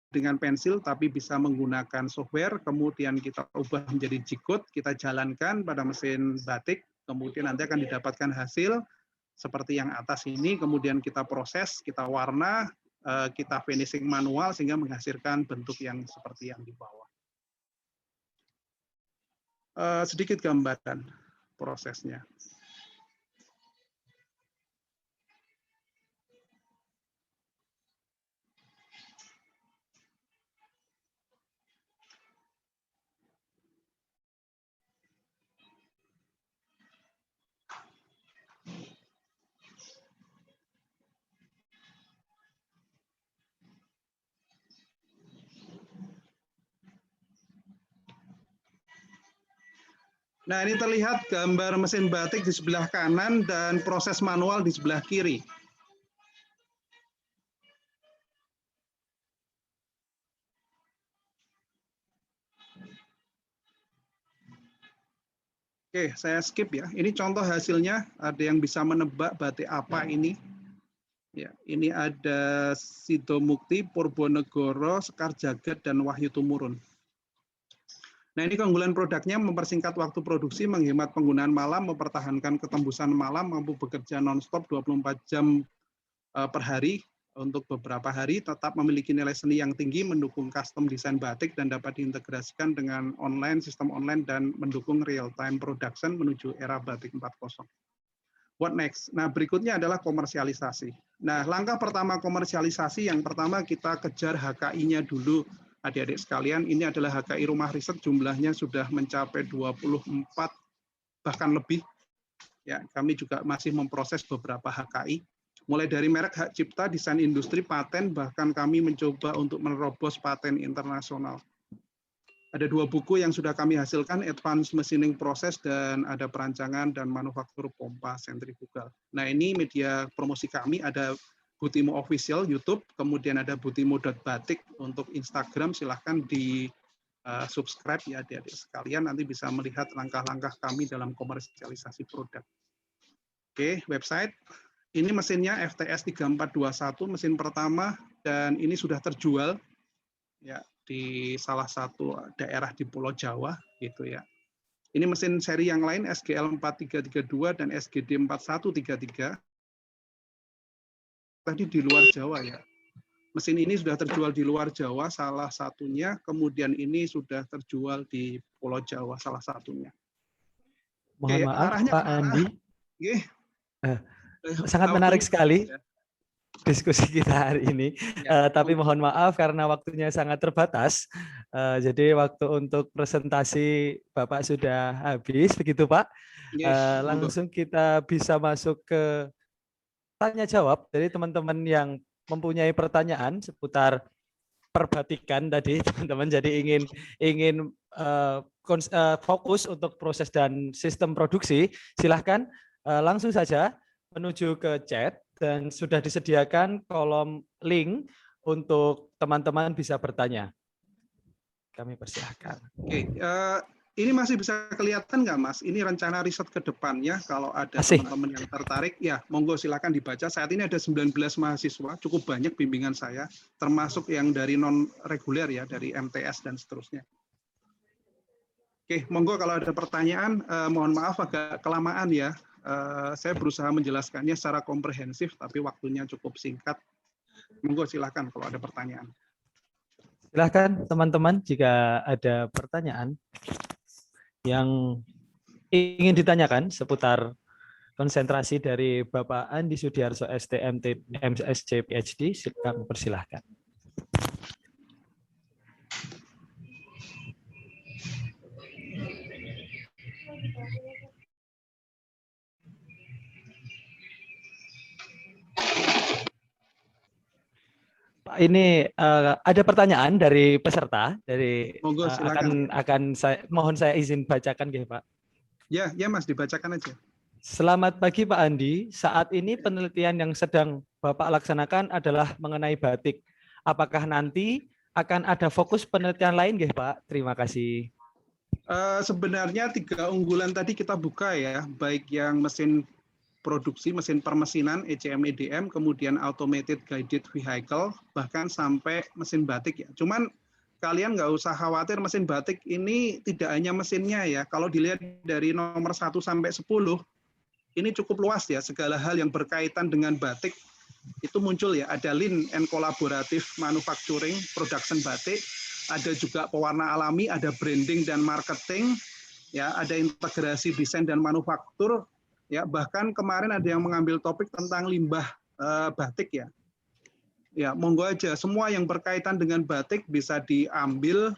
S5: dengan pensil, tapi bisa menggunakan software, kemudian kita ubah menjadi G-code, kita jalankan pada mesin batik, kemudian nanti akan didapatkan hasil seperti yang atas ini, kemudian kita proses, kita warna, kita finishing manual, sehingga menghasilkan bentuk yang seperti yang di bawah. Sedikit gambaran prosesnya. Nah, ini terlihat gambar mesin batik di sebelah kanan dan proses manual di sebelah kiri. Oke, saya skip ya. Ini contoh hasilnya, ada yang bisa menebak batik apa ini. Ya, ini ada Sidomukti, Purbanegara, Sekar Jagad, dan Wahyu Tumurun. Nah, ini keunggulan produknya mempersingkat waktu produksi, menghemat penggunaan malam, mempertahankan ketembusan malam, mampu bekerja non-stop 24 jam per hari, untuk beberapa hari, tetap memiliki nilai seni yang tinggi, mendukung custom desain batik dan dapat diintegrasikan dengan online, sistem online, dan mendukung real-time production menuju era batik 4.0. What next? Nah, berikutnya adalah komersialisasi. Nah, langkah pertama komersialisasi, yang pertama kita kejar HKI-nya dulu, adik-adik sekalian. Ini adalah HKI rumah riset, jumlahnya sudah mencapai 24, bahkan lebih. Ya, kami juga masih memproses beberapa HKI. Mulai dari merek hak cipta, desain industri, paten, bahkan kami mencoba untuk menerobos paten internasional. Ada 2 buku yang sudah kami hasilkan, Advanced Machining Process, dan ada perancangan dan manufaktur pompa sentrifugal. Nah, ini media promosi kami, ada Butimo Official YouTube, kemudian ada butimo.batik untuk Instagram, silahkan di subscribe ya adik-adik sekalian, nanti bisa melihat langkah-langkah kami dalam komersialisasi produk. Oke, website. Ini mesinnya FTS 3421, mesin pertama, dan ini sudah terjual ya di salah satu daerah di Pulau Jawa gitu ya. Ini mesin seri yang lain SGL 4332 dan SGD 4133. Tadi di luar Jawa ya. Mesin ini sudah terjual di luar Jawa salah satunya, kemudian ini sudah terjual di Pulau Jawa salah satunya.
S2: Mohon maaf Pak Andi. Sangat menarik sekali diskusi kita hari ini, tapi mohon maaf karena waktunya sangat terbatas. Jadi waktu untuk presentasi Bapak sudah habis, begitu Pak. Langsung kita bisa masuk ke tanya jawab dari teman-teman yang mempunyai pertanyaan seputar perbatikan tadi, teman-teman. Jadi ingin fokus untuk proses dan sistem produksi. Silahkan langsung saja menuju ke chat, dan sudah disediakan kolom link untuk teman-teman bisa bertanya. Kami persilahkan.
S5: Oke, ini masih bisa kelihatan nggak, Mas? Ini rencana riset ke depannya, kalau ada teman-teman yang tertarik, ya monggo silakan dibaca. Saat ini ada 19 mahasiswa, cukup banyak bimbingan saya, termasuk yang dari non-reguler ya, dari MTS dan seterusnya. Oke, monggo kalau ada pertanyaan, mohon maaf agak kelamaan ya. Saya berusaha menjelaskannya secara komprehensif, tapi waktunya cukup singkat. Monggo silakan kalau ada pertanyaan.
S2: Silakan teman-teman jika ada pertanyaan yang ingin ditanyakan seputar konsentrasi dari Bapak Andi Sudiarso STMT MSc PhD, silakan persilahkan. Pak, ini ada pertanyaan dari peserta, dari
S5: monggo,
S2: akan mohon saya izin bacakan ya Pak.
S5: Ya Mas, dibacakan aja.
S2: Selamat pagi Pak Andi, saat ini penelitian yang sedang Bapak laksanakan adalah mengenai batik. Apakah nanti akan ada fokus penelitian lain ya Pak? Terima kasih.
S5: Sebenarnya 3 unggulan tadi kita buka ya, baik yang mesin produksi, mesin permesinan, ECM, EDM, kemudian automated guided vehicle, bahkan sampai mesin batik ya. Cuman kalian nggak usah khawatir, mesin batik ini tidak hanya mesinnya ya. Kalau dilihat dari nomor 1 sampai 10, ini cukup luas ya, segala hal yang berkaitan dengan batik itu muncul ya. Ada lean and collaborative manufacturing, production batik, ada juga pewarna alami, ada branding dan marketing, ya, ada integrasi desain dan manufaktur. Ya, bahkan kemarin ada yang mengambil topik tentang limbah batik ya. Ya, monggo aja, semua yang berkaitan dengan batik bisa diambil,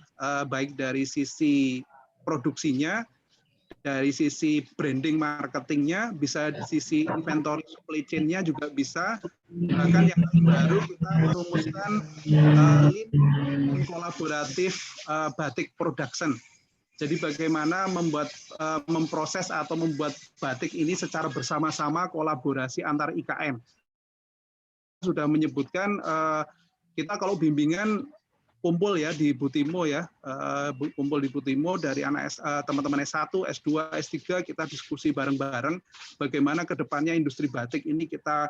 S5: baik dari sisi produksinya, dari sisi branding marketingnya, bisa di sisi inventory supply chain-nya juga bisa. Bahkan yang baru kita merumuskan lean kolaboratif batik production. Jadi bagaimana memproses atau membuat batik ini secara bersama-sama, kolaborasi antar IKM. Sudah menyebutkan kita kalau bimbingan kumpul ya di Butimo ya, kumpul di Butimo dari anak teman-teman S1, S2, S3, kita diskusi bareng-bareng bagaimana ke depannya industri batik ini kita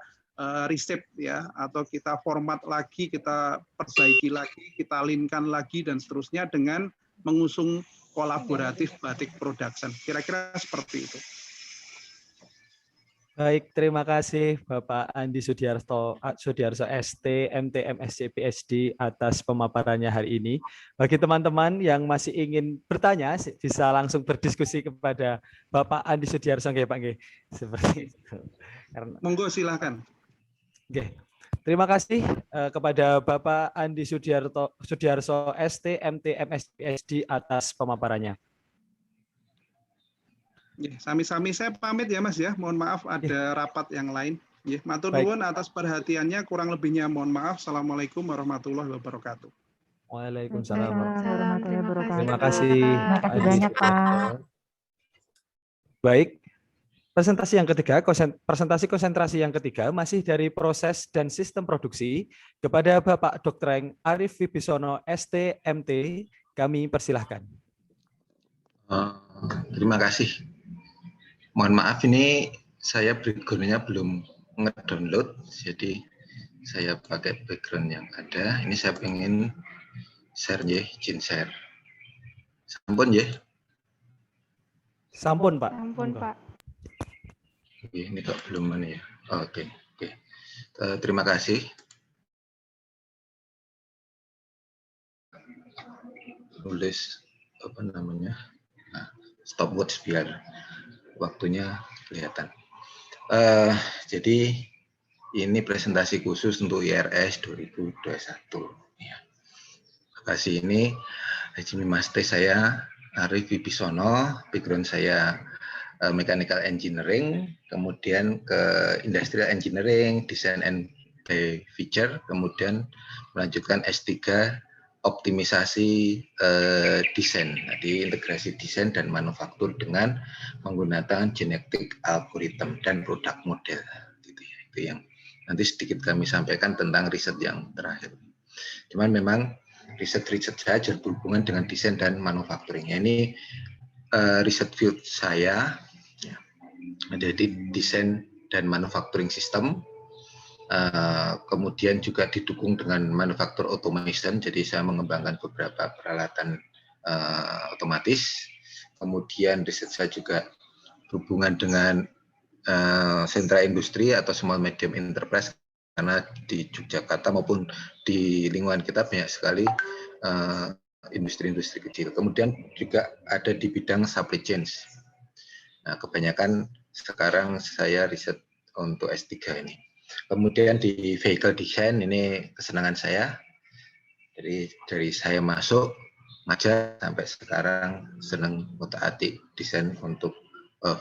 S5: reshape ya, atau kita format lagi, kita perbaiki lagi, kita lean-kan lagi dan seterusnya dengan mengusung kolaboratif batik production. Kira-kira seperti itu.
S2: Baik, terima kasih Bapak Andi Sudiarso ST, MTM, SC, PhD atas pemaparannya hari ini. Bagi teman-teman yang masih ingin bertanya, bisa langsung berdiskusi kepada Bapak Andi Sudiarso, nggih, Pak, nggih. Seperti itu. Karena,
S5: monggo silakan.
S2: nggih. Terima kasih kepada Bapak Andi Sudiarso ST, MTM, SC, PhD atas pemaparannya.
S5: Sami-sami saya pamit ya Mas ya. Mohon maaf ada rapat yang lain. Matur nuwun atas perhatiannya, kurang lebihnya mohon maaf. Assalamualaikum warahmatullahi wabarakatuh.
S2: Waalaikumsalam
S4: warahmatullahi wabarakatuh.
S2: Terima kasih.
S4: Terima kasih banyak, Pak.
S2: Baik. Presentasi konsentrasi yang ketiga masih dari proses dan sistem produksi kepada Bapak Dr. Arif Wibisono ST, MT. Kami persilahkan.
S7: Terima kasih. Mohon maaf ini saya background-nya belum nge-download, jadi saya pakai background yang ada. Ini saya pengen share ya, izin share. Sampun ya?
S2: Sampun, Pak.
S4: Sampun, Pak.
S7: Ini kok belum mana ya? Oke. Terima kasih. Tulis apa namanya? Nah, stopwatch biar waktunya kelihatan. Jadi ini presentasi khusus untuk IRS 2021. Ya. Lokasi ini Hajime Maste saya Arif Wibisono, background saya mechanical engineering, kemudian ke industrial engineering, design and by feature, kemudian melanjutkan S3 optimisasi desain, jadi integrasi desain dan manufaktur dengan menggunakan genetic algorithm dan produk model. Gitu ya. Itu yang nanti sedikit kami sampaikan tentang riset yang terakhir. Cuman memang riset saya berhubungan dengan desain dan manufacturing. Ini riset field saya, ya, jadi desain dan manufacturing system. Kemudian juga didukung dengan manufaktur automation, jadi saya mengembangkan beberapa peralatan otomatis. Kemudian riset saya juga berhubungan dengan sentra industri atau small medium enterprise, karena di Yogyakarta maupun di lingkungan kita banyak sekali industri-industri kecil. Kemudian juga ada di bidang supply chain. Nah, kebanyakan sekarang saya riset untuk S3 ini. Kemudian di vehicle design ini kesenangan saya. Jadi dari saya masuk aja sampai sekarang senang otak-atik desain untuk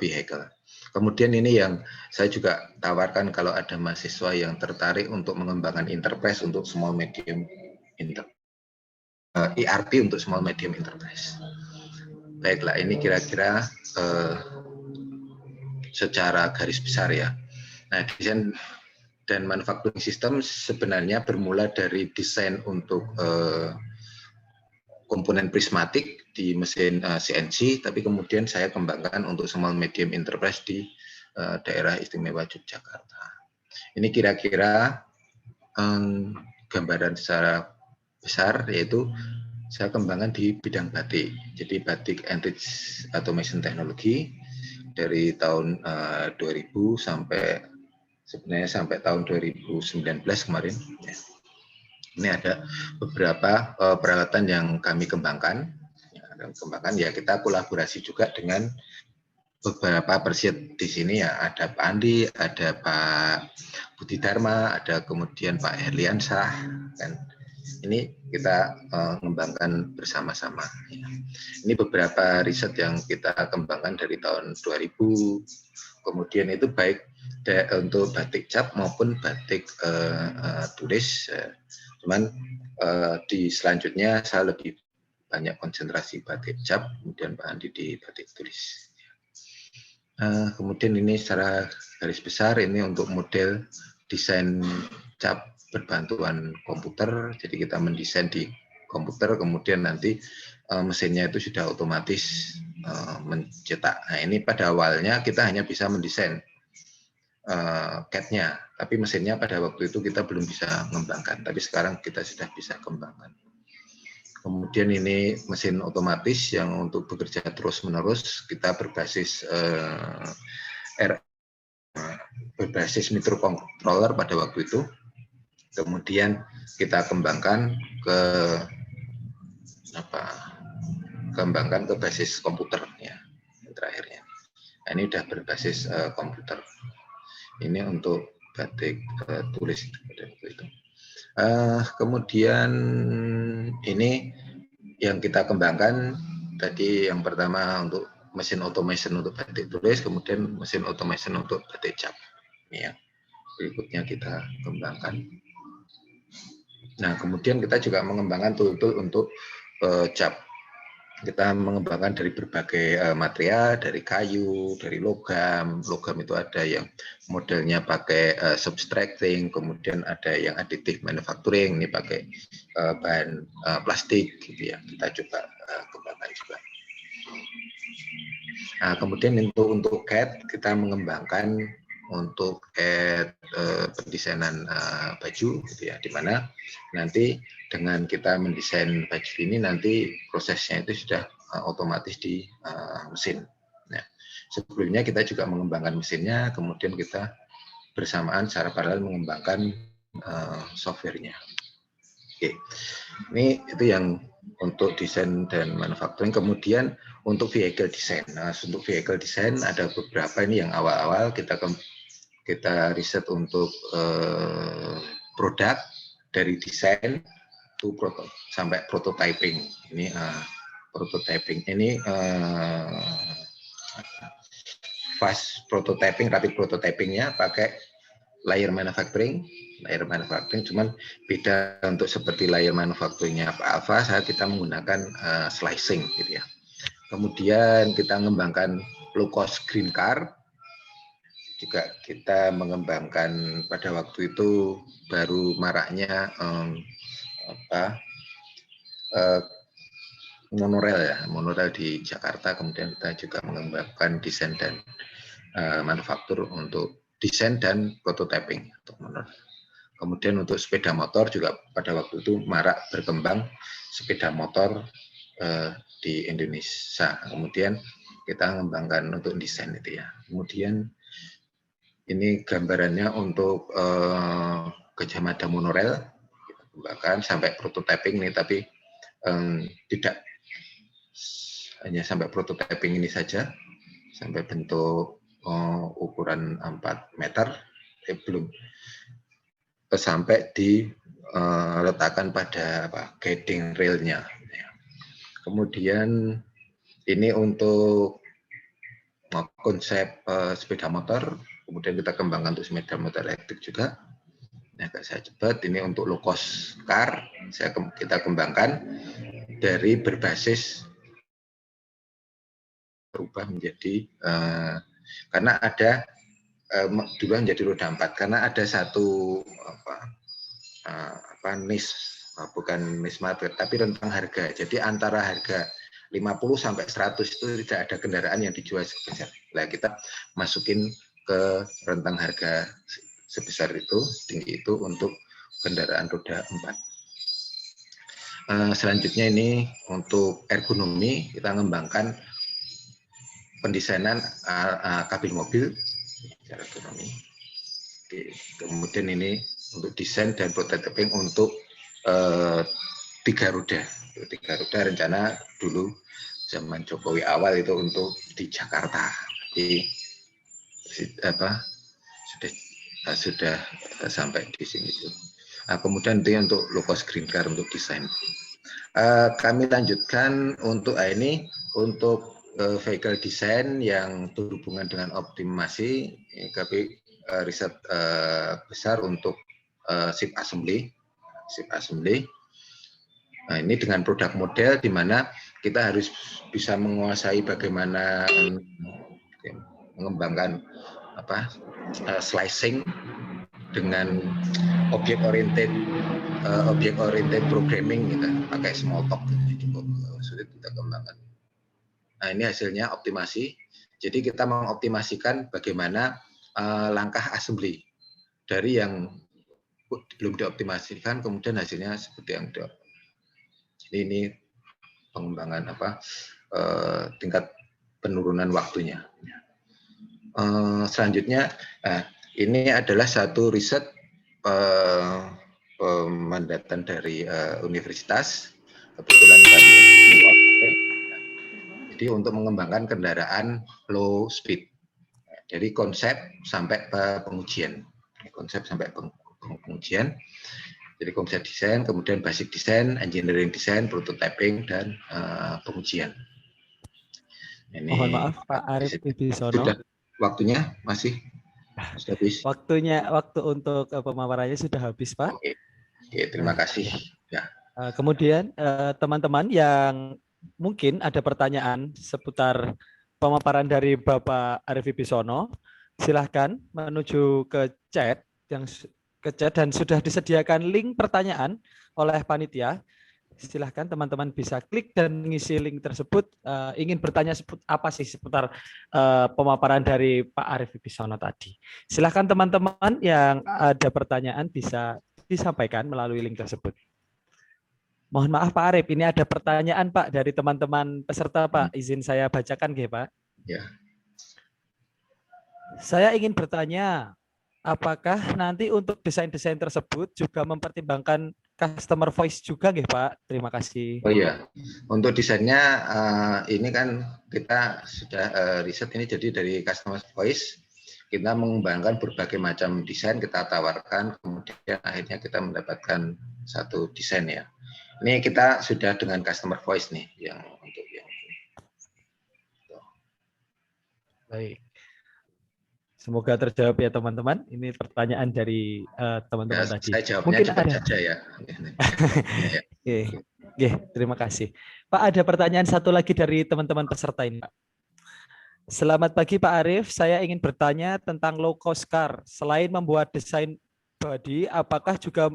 S7: vehicle. Kemudian ini yang saya juga tawarkan kalau ada mahasiswa yang tertarik untuk mengembangkan enterprise untuk small medium ERP untuk small medium enterprise. Baiklah, ini kira-kira secara garis besar ya. Nah, desain dan manufacturing system sebenarnya bermula dari desain untuk komponen prismatik di mesin CNC, tapi kemudian saya kembangkan untuk small medium enterprise di daerah istimewa Yogyakarta. Ini kira-kira gambaran secara besar, yaitu saya kembangkan di bidang batik. Jadi batik enrich automation technology dari tahun 2000 sampai sebenarnya sampai tahun 2019 kemarin. Ini ada beberapa peralatan yang kami kembangkan. Ya, kita kolaborasi juga dengan beberapa persiat di sini ya. Ada Pak Andi, ada Pak Budi Dharma, ada kemudian Pak Herliansah. Dan ini kita mengembangkan bersama-sama. Ini beberapa riset yang kita kembangkan dari tahun 2000. Kemudian itu baik untuk batik cap maupun batik tulis. Cuman di selanjutnya saya lebih banyak konsentrasi batik cap, kemudian Pak Andi di batik tulis. Kemudian ini secara garis besar ini untuk model desain cap berbantuan komputer. Jadi kita mendesain di komputer, kemudian nanti mesinnya itu sudah otomatis mencetak. Nah, ini pada awalnya kita hanya bisa mendesain CAD-nya, tapi mesinnya pada waktu itu kita belum bisa mengembangkan, tapi sekarang kita sudah bisa kembangkan. Kemudian ini mesin otomatis yang untuk bekerja terus-menerus, kita berbasis berbasis microcontroller pada waktu itu. Kemudian kita kembangkan ke basis komputer ya, terakhirnya. Nah, ini udah berbasis komputer. Ini untuk batik tulis pada waktu itu. Kemudian ini yang kita kembangkan tadi, yang pertama untuk mesin automation untuk batik tulis, kemudian mesin automation untuk batik cap. Ini yang berikutnya kita kembangkan. Nah, kemudian kita juga mengembangkan tool-tool untuk cap. Kita mengembangkan dari berbagai material, dari kayu, dari logam. Logam itu ada yang modelnya pakai subtracting, kemudian ada yang additive manufacturing, ini pakai bahan plastik, gitu ya. Kita coba kembangkan juga. Nah, kemudian untuk CAD kita mengembangkan untuk pendesainan baju, gitu ya, di mana nanti dengan kita mendesain baju ini nanti prosesnya itu sudah otomatis di mesin. Nah, sebelumnya kita juga mengembangkan mesinnya, kemudian kita bersamaan secara paralel mengembangkan softwarenya. Oke, ini itu yang untuk desain dan manufacturing. Kemudian untuk vehicle design. Nah, untuk vehicle design ada beberapa ini yang awal-awal kita riset untuk produk dari desain to sampai prototyping. Ini prototyping ini fast prototyping, rapid prototypingnya pakai layer manufacturing. Layer manufacturing cuman beda untuk seperti layer manufacturingnya Alpha, kita menggunakan slicing, gitu ya. Kemudian kita mengembangkan low cost green car. Juga kita mengembangkan pada waktu itu baru maraknya monorail ya, monorail di Jakarta. Kemudian kita juga mengembangkan desain dan manufaktur untuk desain dan prototyping untuk monorail. Kemudian untuk sepeda motor juga pada waktu itu marak berkembang sepeda motor di Indonesia. Kemudian kita mengembangkan untuk desain itu ya. Kemudian ini gambarannya untuk Gajah Mada monorail, kita kembangkan sampai prototyping nih, tapi tidak hanya sampai prototyping ini saja, sampai bentuk ukuran 4 meter, belum sampai diletakkan pada guiding railnya. Kemudian ini untuk konsep sepeda motor. Kemudian kita kembangkan untuk sepeda motor elektrik juga. Nah, saya cepat ini untuk low cost car, kita kembangkan dari berbasis berubah menjadi karena ada dulu menjadi roda 4 karena ada satu niche, bukan niche market tapi rentang harga. Jadi antara harga 50 sampai 100 itu tidak ada kendaraan yang dijual sebesar. Nah, kita masukin ke rentang harga sebesar itu, tinggi itu untuk kendaraan roda 4. Selanjutnya ini untuk ergonomi, kita mengembangkan pendesainan kabin mobil secara ergonomi. Kemudian ini untuk desain dan prototyping untuk 3 roda. 3 roda rencana dulu zaman Jokowi awal itu untuk di Jakarta. Sudah sampai di sini. Kemudian itu untuk low cost green car untuk desain. Kami lanjutkan untuk ini untuk vehicle design yang berhubungan dengan optimasi. Kami riset besar untuk ship assembly. Nah, ini dengan produk model di mana kita harus bisa menguasai bagaimana mengembangkan slicing dengan objek oriented programming, kita pakai Smalltalk, cukup sulit kita kembangkan. Nah, ini hasilnya optimasi. Jadi kita mengoptimasikan bagaimana langkah assembly dari yang belum dioptimasikan, kemudian hasilnya seperti yang jadi ini pengembangan tingkat penurunan waktunya. Selanjutnya Ini adalah satu riset pemandatan dari universitas, kebetulan kami jadi untuk mengembangkan kendaraan low speed dari konsep sampai pengujian, jadi konsep desain, kemudian basic design, engineering design, prototyping, dan pengujian. Ini
S8: Mohon maaf Pak Arief Wibisono.
S7: Sudah waktunya masih sudah habis.
S8: Waktu untuk pemaparannya sudah habis, Pak.
S7: Oke, terima kasih. Ya.
S8: Kemudian teman-teman yang mungkin ada pertanyaan seputar pemaparan dari Bapak Arief Wibisono, silahkan menuju ke chat dan sudah disediakan link pertanyaan oleh panitia. Silahkan teman-teman bisa klik dan mengisi link tersebut. Ingin bertanya apa sih seputar pemaparan dari Pak Arief Wibisono tadi. Silahkan teman-teman yang ada pertanyaan bisa disampaikan melalui link tersebut. Mohon maaf Pak Arief, ini ada pertanyaan Pak dari teman-teman peserta Pak. Izin saya bacakan nggih Pak.
S7: Ya.
S8: Saya ingin bertanya, apakah nanti untuk desain-desain tersebut juga mempertimbangkan customer voice juga nggih Pak? Terima kasih.
S7: Oh iya, untuk desainnya ini kan kita sudah riset ini, jadi dari customer voice kita mengembangkan berbagai macam desain, kita tawarkan, kemudian akhirnya kita mendapatkan satu desain ya. Ini kita sudah dengan customer voice nih yang untuk yang
S8: baik. Semoga terjawab ya teman-teman. Ini pertanyaan dari teman-teman
S7: ya,
S8: tadi.
S7: Saya jawabnya
S8: Mungkin
S7: cepat
S8: ada
S7: saja ya.
S8: Oke, terima kasih. Pak, ada pertanyaan satu lagi dari teman-teman peserta ini, Pak. Selamat pagi Pak Arief, saya ingin bertanya tentang low cost car. Selain membuat desain body, apakah juga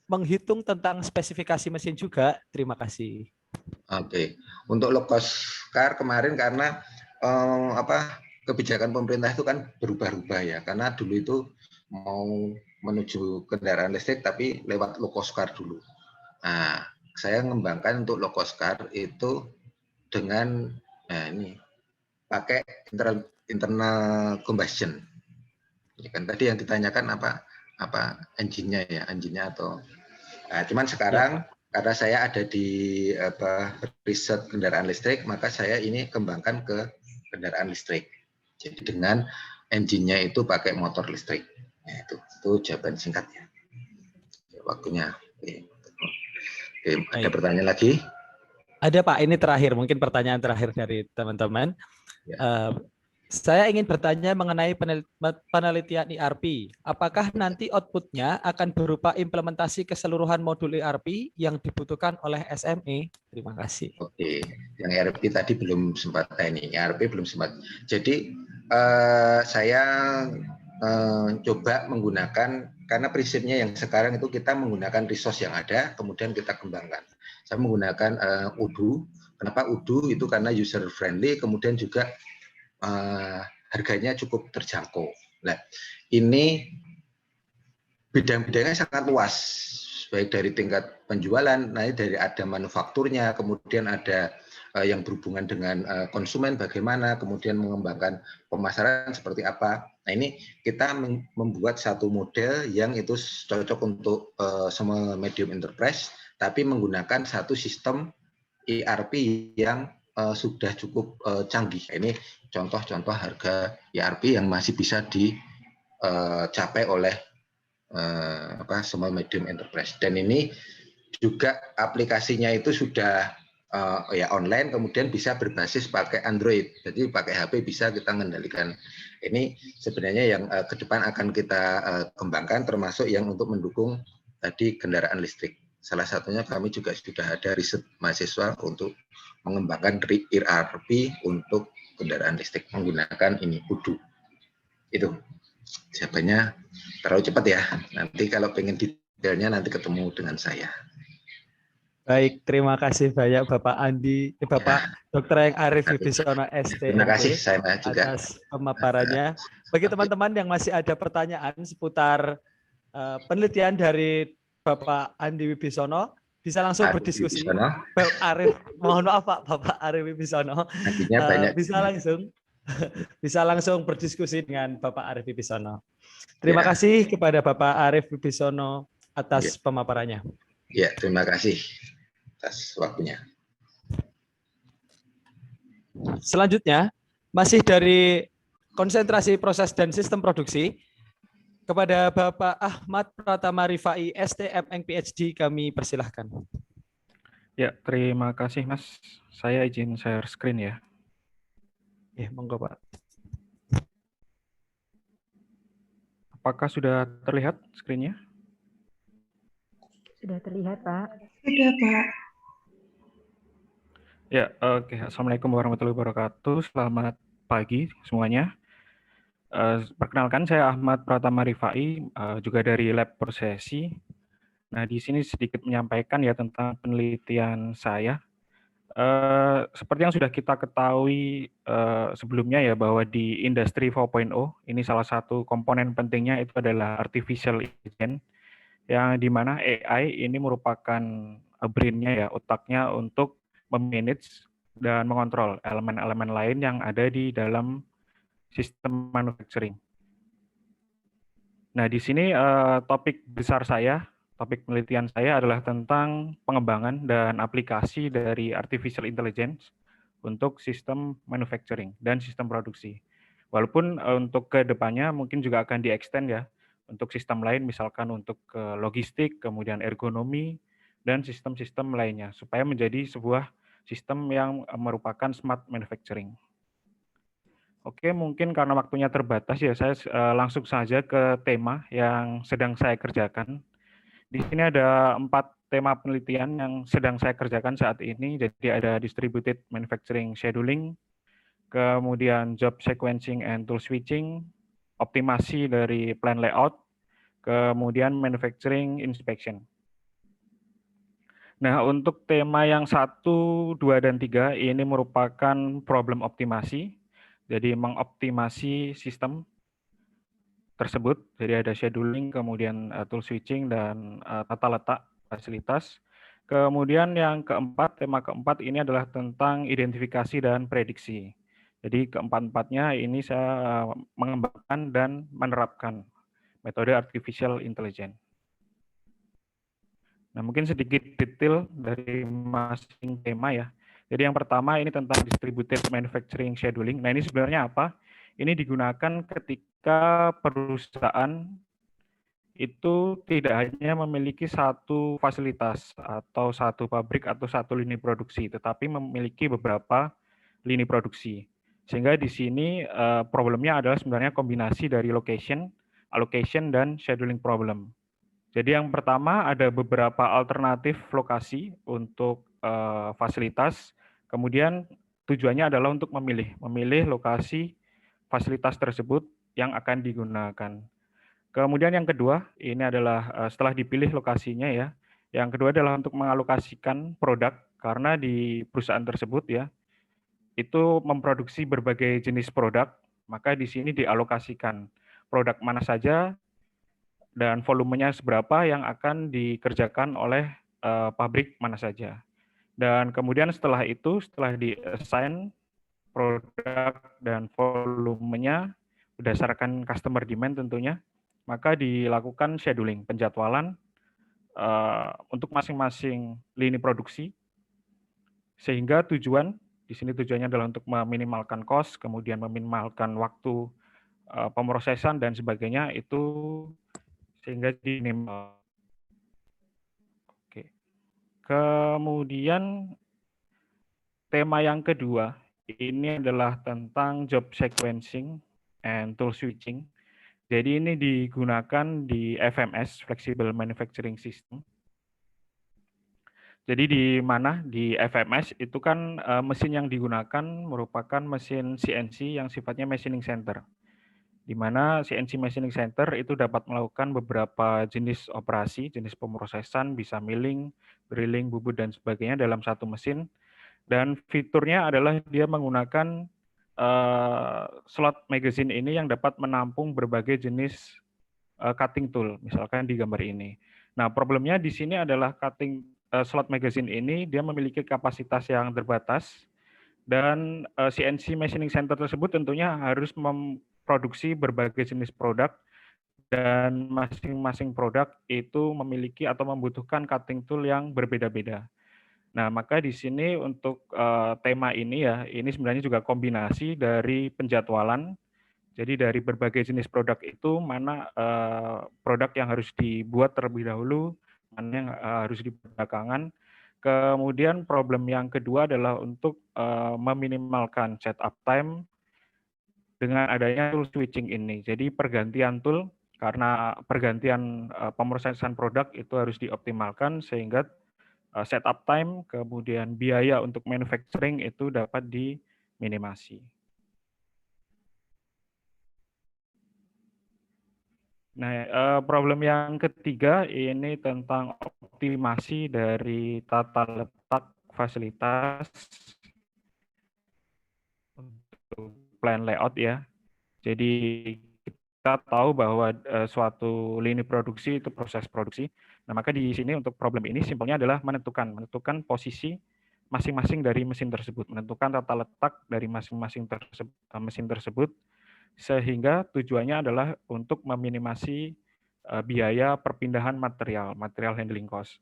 S8: menghitung tentang spesifikasi mesin juga? Terima kasih.
S7: Oke, untuk low cost car kemarin karena kebijakan pemerintah itu kan berubah-ubah ya, karena dulu itu mau menuju kendaraan listrik tapi lewat low cost car dulu. Nah, saya mengembangkan untuk low cost car itu dengan ini pakai internal combustion. Ya kan tadi yang ditanyakan apa engine-nya ya, engine-nya atau cuman sekarang karena saya ada di riset kendaraan listrik, maka saya ini kembangkan ke kendaraan listrik. Jadi dengan engine-nya itu pakai motor listrik. Nah, itu jawaban singkatnya. Waktunya. Oke, ada pertanyaan lagi?
S8: Ada Pak, ini terakhir, mungkin pertanyaan terakhir dari teman-teman. Ya. Saya ingin bertanya mengenai penelitian ERP. Apakah nanti outputnya akan berupa implementasi keseluruhan modul ERP yang dibutuhkan oleh SME? Terima kasih.
S7: Oke, yang ERP tadi belum sempat ERP belum sempat. Jadi saya coba menggunakan, karena prinsipnya yang sekarang itu kita menggunakan resource yang ada, kemudian kita kembangkan. Saya menggunakan Odoo. Kenapa Odoo? Itu karena user friendly, kemudian juga harganya cukup terjangkau. Nah, ini bidang-bidangnya sangat luas, baik dari tingkat penjualan, dari ada manufakturnya, kemudian ada yang berhubungan dengan konsumen bagaimana, kemudian mengembangkan pemasaran seperti apa. Nah, ini kita membuat satu model yang itu cocok untuk semua medium enterprise, tapi menggunakan satu sistem ERP yang sudah cukup canggih. Ini contoh-contoh harga ERP yang masih bisa dicapai oleh semua medium enterprise. Dan ini juga aplikasinya itu sudah online, kemudian bisa berbasis pakai Android. Jadi pakai HP bisa kita mengendalikan. Ini sebenarnya yang ke depan akan kita kembangkan, termasuk yang untuk mendukung tadi kendaraan listrik. Salah satunya kami juga sudah ada riset mahasiswa untuk mengembangkan ERP untuk kendaraan listrik menggunakan ini Odoo. Itu jawabannya terlalu cepat ya. Nanti kalau pengen detailnya nanti ketemu dengan saya.
S8: Baik, terima kasih banyak Bapak Andi, Bapak Dr. Arief Wibisono ST.
S7: Terima kasih saya juga
S8: atas pemaparannya. Bagi teman-teman yang masih ada pertanyaan seputar penelitian dari Bapak Andi Wibisono, bisa langsung berdiskusi. Bapak Arief, mohon maaf Pak, Bapak Arief Wibisono, bisa langsung berdiskusi dengan Bapak Arief Wibisono. Terima
S7: Ya.
S8: kasih kepada Bapak Arief Wibisono atas pemaparannya.
S7: Ya, terima kasih atas waktunya.
S8: Selanjutnya, masih dari konsentrasi proses dan sistem produksi, kepada Bapak Ahmad Pratama Rifai, STM PhD, kami persilahkan.
S9: Ya, terima kasih Mas. Saya izin share screen ya.
S8: Ya, monggo Pak.
S9: Apakah sudah terlihat screen-nya?
S4: Sudah terlihat, Pak.
S6: Sudah, Pak.
S9: Ya, oke. Assalamualaikum warahmatullahi wabarakatuh. Selamat pagi semuanya. Perkenalkan, saya Ahmad Pratama Rifai, juga dari Lab Prosesi. Nah, di sini sedikit menyampaikan ya tentang penelitian saya. Seperti yang sudah kita ketahui sebelumnya ya, bahwa di industri 4.0 ini salah satu komponen pentingnya itu adalah artificial intelligence, yang dimana AI ini merupakan brain-nya ya, otaknya untuk memanage dan mengontrol elemen-elemen lain yang ada di dalam sistem manufacturing. Nah, di sini topik besar saya, topik penelitian saya adalah tentang pengembangan dan aplikasi dari artificial intelligence untuk sistem manufacturing dan sistem produksi. Walaupun untuk ke depannya mungkin juga akan di-extend ya, untuk sistem lain misalkan untuk logistik, kemudian ergonomi, dan sistem-sistem lainnya, supaya menjadi sebuah sistem yang merupakan smart manufacturing. Oke, mungkin karena waktunya terbatas ya, saya langsung saja ke tema yang sedang saya kerjakan. Di sini ada 4 tema penelitian yang sedang saya kerjakan saat ini. Jadi ada distributed manufacturing scheduling, kemudian job sequencing and tool switching, optimasi dari plan layout, kemudian manufacturing inspection. Nah, untuk tema yang 1, 2, dan 3 ini merupakan problem optimasi. Jadi mengoptimasi sistem tersebut. Jadi ada scheduling, kemudian tool switching, dan tata letak fasilitas. Kemudian yang keempat, tema keempat ini adalah tentang identifikasi dan prediksi. Jadi keempat-empatnya ini saya mengembangkan dan menerapkan metode artificial intelligence. Nah, mungkin sedikit detail dari masing tema ya. Jadi yang pertama ini tentang distributed manufacturing scheduling. Nah, ini sebenarnya apa? Ini digunakan ketika perusahaan itu tidak hanya memiliki satu fasilitas atau satu pabrik atau satu lini produksi, tetapi memiliki beberapa lini produksi. Sehingga di sini problemnya adalah sebenarnya kombinasi dari location, allocation, dan scheduling problem. Jadi yang pertama ada beberapa alternatif lokasi untuk fasilitas, kemudian tujuannya adalah untuk memilih lokasi fasilitas tersebut yang akan digunakan. Kemudian yang kedua, ini adalah setelah dipilih lokasinya ya, yang kedua adalah untuk mengalokasikan produk, karena di perusahaan tersebut ya, itu memproduksi berbagai jenis produk, maka di sini dialokasikan produk mana saja dan volumenya seberapa yang akan dikerjakan oleh pabrik mana saja. Dan kemudian setelah itu, setelah di-assign produk dan volumenya berdasarkan customer demand tentunya, maka dilakukan scheduling, penjadwalan untuk masing-masing lini produksi, sehingga di sini tujuannya adalah untuk meminimalkan cost, kemudian meminimalkan waktu pemrosesan dan sebagainya, itu sehingga minimal. Oke. Kemudian tema yang kedua ini adalah tentang job sequencing and tool switching. Jadi ini digunakan di FMS, Flexible Manufacturing System. Jadi di mana di FMS itu kan mesin yang digunakan merupakan mesin CNC yang sifatnya machining center. Di mana CNC Machining Center itu dapat melakukan beberapa jenis operasi, jenis pemrosesan, bisa milling, drilling, bubut, dan sebagainya dalam satu mesin. Dan fiturnya adalah dia menggunakan slot magazine ini yang dapat menampung berbagai jenis cutting tool, misalkan di gambar ini. Nah, problemnya di sini adalah slot magazine ini dia memiliki kapasitas yang terbatas, dan CNC Machining Center tersebut tentunya harus memproduksi berbagai jenis produk dan masing-masing produk itu memiliki atau membutuhkan cutting tool yang berbeda-beda. Nah, maka di sini untuk tema ini ya, ini sebenarnya juga kombinasi dari penjadwalan. Jadi dari berbagai jenis produk itu mana produk yang harus dibuat terlebih dahulu, mana yang harus dibuat belakangan. Kemudian problem yang kedua adalah untuk meminimalkan setup time dengan adanya tool switching ini. Jadi pergantian tool karena pergantian pemrosesan produk itu harus dioptimalkan sehingga setup time, kemudian biaya untuk manufacturing itu dapat diminimasi. Nah, problem yang ketiga ini tentang optimasi dari tata letak fasilitas untuk plan layout ya. Jadi kita tahu bahwa suatu lini produksi itu proses produksi. Nah, maka di sini untuk problem ini simpelnya adalah menentukan posisi masing-masing dari mesin tersebut, menentukan tata letak dari masing-masing mesin tersebut, sehingga tujuannya adalah untuk meminimasi biaya perpindahan material handling cost.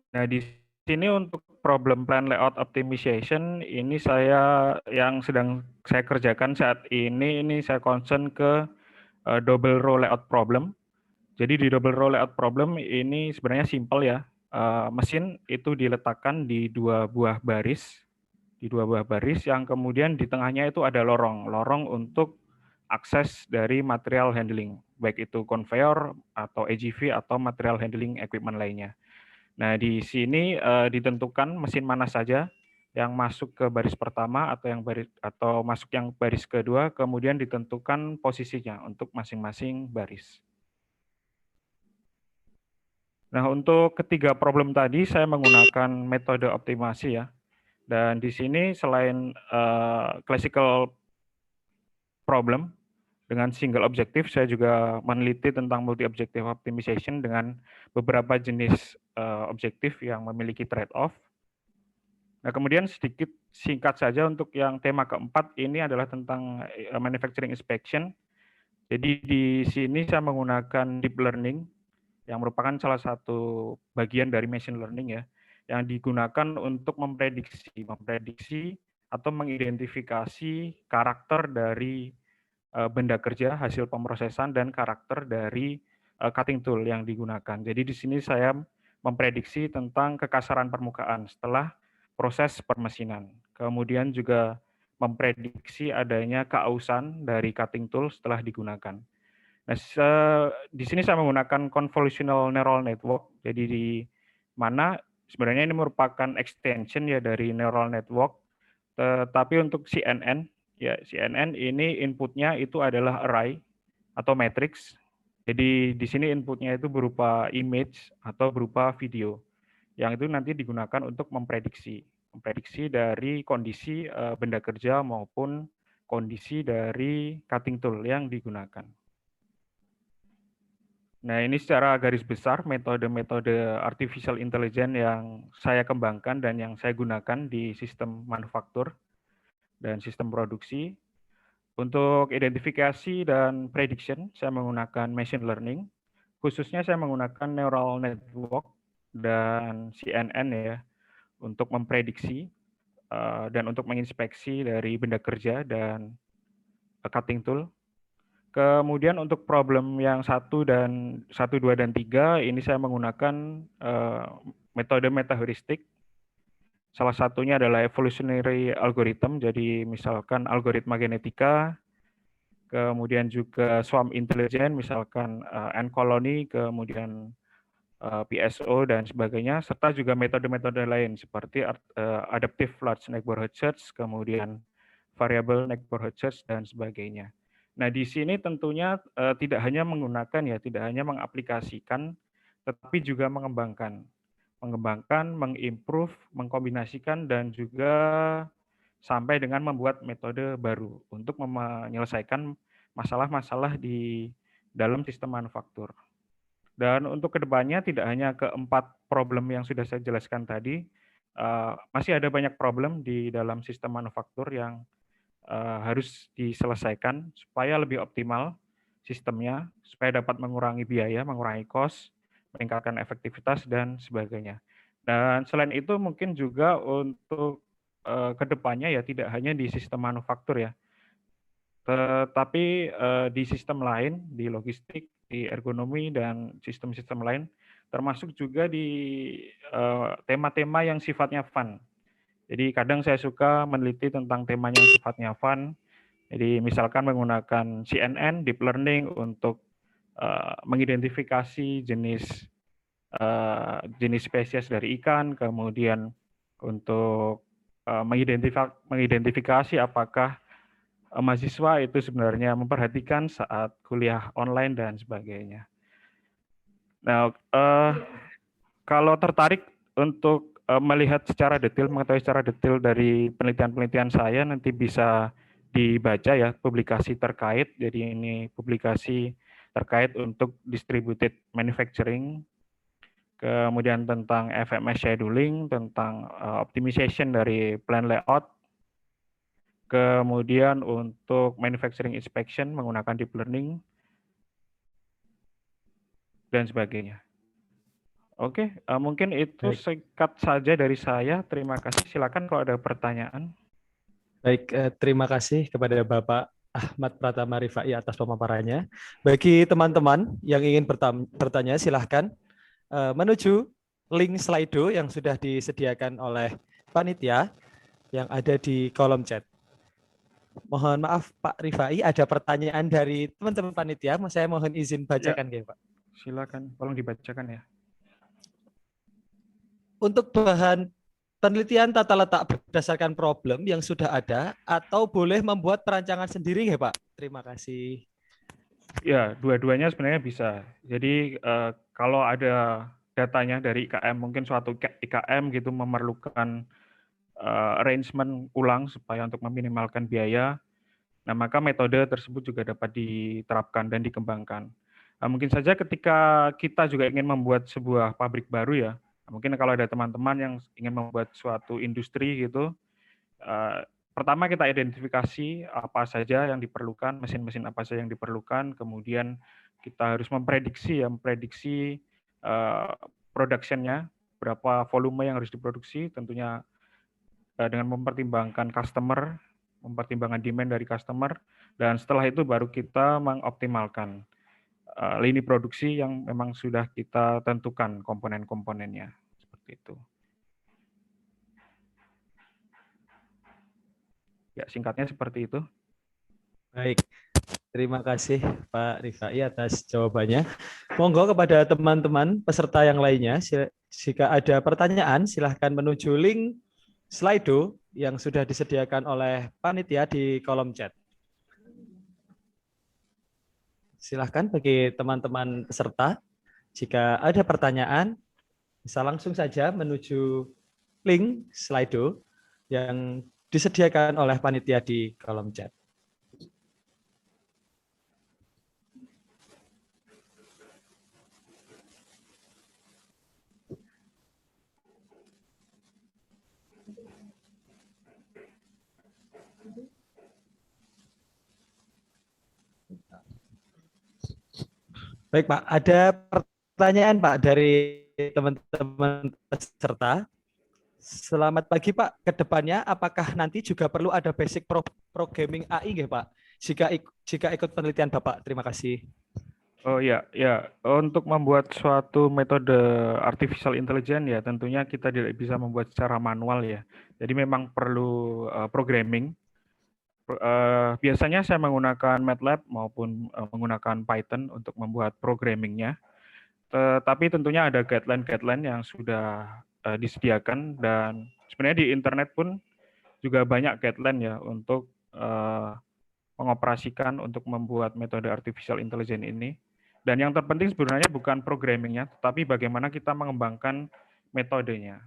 S9: Nah, di sini untuk problem plan layout optimization ini yang sedang saya kerjakan saat ini saya concern ke double row layout problem. Jadi di double row layout problem ini sebenarnya simple ya. Mesin itu diletakkan di dua buah baris yang kemudian di tengahnya itu ada lorong untuk akses dari material handling, baik itu conveyor atau AGV atau material handling equipment lainnya. Nah, di sini ditentukan mesin mana saja yang masuk ke baris pertama atau masuk yang baris kedua, kemudian ditentukan posisinya untuk masing-masing baris. Nah, untuk ketiga problem tadi saya menggunakan metode optimasi ya. Dan di sini selain classical problem dengan single objective, saya juga meneliti tentang multi objective optimization dengan beberapa jenis objektif yang memiliki trade-off. Nah, kemudian sedikit singkat saja untuk yang tema keempat ini adalah tentang manufacturing inspection. Jadi di sini saya menggunakan deep learning yang merupakan salah satu bagian dari machine learning ya, yang digunakan untuk memprediksi atau mengidentifikasi karakter dari benda kerja, hasil pemrosesan, dan karakter dari cutting tool yang digunakan. Jadi di sini saya memprediksi tentang kekasaran permukaan setelah proses permesinan. Kemudian juga memprediksi adanya keausan dari cutting tool setelah digunakan. Nah, di sini saya menggunakan convolutional neural network. Jadi di mana sebenarnya ini merupakan extension ya dari neural network. Tetapi untuk CNN, ya CNN ini inputnya itu adalah array atau matrix. Jadi di sini inputnya itu berupa image atau berupa video. Yang itu nanti digunakan untuk memprediksi dari kondisi benda kerja maupun kondisi dari cutting tool yang digunakan. Nah, ini secara garis besar metode-metode artificial intelligence yang saya kembangkan dan yang saya gunakan di sistem manufaktur dan sistem produksi. Untuk identifikasi dan prediction, saya menggunakan machine learning. Khususnya saya menggunakan neural network dan CNN ya, untuk memprediksi dan untuk menginspeksi dari benda kerja dan cutting tool. Kemudian untuk problem yang 1, 2, dan 3, ini saya menggunakan metode metaheuristik. Salah satunya adalah evolutionary algorithm, jadi misalkan algoritma genetika, kemudian juga swarm intelligence, misalkan ant colony, kemudian PSO, dan sebagainya, serta juga metode-metode lain seperti adaptive large neighborhood search, kemudian variable neighborhood search, dan sebagainya. Nah, di sini tentunya tidak hanya mengaplikasikan, tetapi juga mengembangkan, mengimprove, mengkombinasikan, dan juga sampai dengan membuat metode baru untuk menyelesaikan masalah-masalah di dalam sistem manufaktur. Dan untuk kedepannya tidak hanya keempat problem yang sudah saya jelaskan tadi, masih ada banyak problem di dalam sistem manufaktur yang harus diselesaikan supaya lebih optimal sistemnya supaya dapat mengurangi biaya, mengurangi cost, meningkatkan efektivitas dan sebagainya. Dan selain itu mungkin juga untuk kedepannya ya tidak hanya di sistem manufaktur ya, tetapi di sistem lain, di logistik, di ergonomi dan sistem-sistem lain, termasuk juga di tema-tema yang sifatnya fun. Jadi kadang saya suka meneliti tentang temanya yang sifatnya fun. Jadi misalkan menggunakan CNN, deep learning untuk mengidentifikasi jenis spesies dari ikan, kemudian untuk mengidentifikasi apakah mahasiswa itu sebenarnya memperhatikan saat kuliah online dan sebagainya. Nah, kalau tertarik untuk melihat secara detail, mengetahui secara detail dari penelitian-penelitian saya, nanti bisa dibaca ya publikasi terkait. Jadi ini publikasi terkait untuk distributed manufacturing, kemudian tentang FMS scheduling, tentang optimization dari plan layout, kemudian untuk manufacturing inspection menggunakan deep learning, dan sebagainya. Oke, mungkin itu singkat saja dari saya. Terima kasih. Silakan kalau ada pertanyaan.
S8: Baik, terima kasih kepada Bapak Ahmad Pratama Rifai atas pemaparannya. Bagi teman-teman yang ingin bertanya, silahkan menuju link Slido yang sudah disediakan oleh panitia yang ada di kolom chat. Mohon maaf Pak Rifai, ada pertanyaan dari teman-teman panitia. Saya mohon izin bacakan ya, Pak.
S9: Silakan, tolong dibacakan ya.
S8: Untuk bahan penelitian tata letak berdasarkan problem yang sudah ada atau boleh membuat perancangan sendiri ya Pak? Terima kasih.
S9: Ya, dua-duanya sebenarnya bisa. Jadi kalau ada datanya dari IKM, mungkin suatu IKM gitu memerlukan arrangement ulang supaya untuk meminimalkan biaya, nah maka metode tersebut juga dapat diterapkan dan dikembangkan. Nah, mungkin saja ketika kita juga ingin membuat sebuah pabrik baru ya, mungkin kalau ada teman-teman yang ingin membuat suatu industri gitu, pertama kita identifikasi apa saja yang diperlukan, mesin-mesin apa saja yang diperlukan, kemudian kita harus memprediksi production-nya, berapa volume yang harus diproduksi, tentunya dengan mempertimbangkan customer, mempertimbangkan demand dari customer, dan setelah itu baru kita mengoptimalkan lini produksi yang memang sudah kita tentukan komponen-komponennya, seperti itu. Ya, singkatnya seperti itu.
S8: Baik, terima kasih Pak Rifai atas jawabannya. Monggo kepada teman-teman peserta yang lainnya, jika ada pertanyaan silahkan menuju link Slido yang sudah disediakan oleh panitia di kolom chat. Silahkan bagi teman-teman peserta, jika ada pertanyaan, bisa langsung saja menuju link Slido yang disediakan oleh panitia di kolom chat. Baik Pak, ada pertanyaan Pak dari teman-teman peserta. Selamat pagi Pak, kedepannya apakah nanti juga perlu ada basic programming AI nggih Pak? Jika ikut penelitian Bapak, terima kasih.
S9: Oh ya, untuk membuat suatu metode artificial intelligence ya tentunya kita tidak bisa membuat secara manual ya. Jadi memang perlu programming. Biasanya saya menggunakan MATLAB maupun menggunakan Python untuk membuat programmingnya. Tapi tentunya ada guideline-guideline yang sudah disediakan, dan sebenarnya di internet pun juga banyak guideline ya untuk mengoperasikan untuk membuat metode artificial intelligence ini. Dan yang terpenting sebenarnya bukan programmingnya, tetapi bagaimana kita mengembangkan metodenya.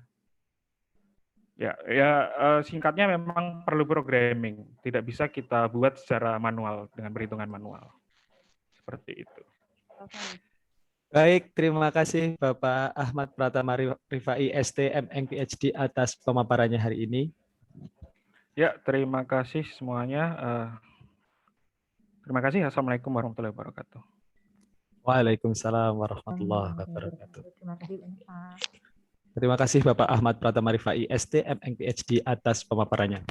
S9: Ya, singkatnya memang perlu programming, tidak bisa kita buat secara manual dengan perhitungan manual. Seperti itu.
S8: Baik, terima kasih Bapak Ahmad Pratama Rifai ST MNG PhD atas pemaparannya hari ini.
S9: Ya, terima kasih semuanya. Terima kasih. Assalamualaikum warahmatullahi wabarakatuh.
S8: Waalaikumsalam warahmatullahi wabarakatuh.
S4: Terima kasih banyak, Pak.
S8: Terima kasih Bapak Ahmad Pratama Rifai, ST, MPhD atas pemaparannya.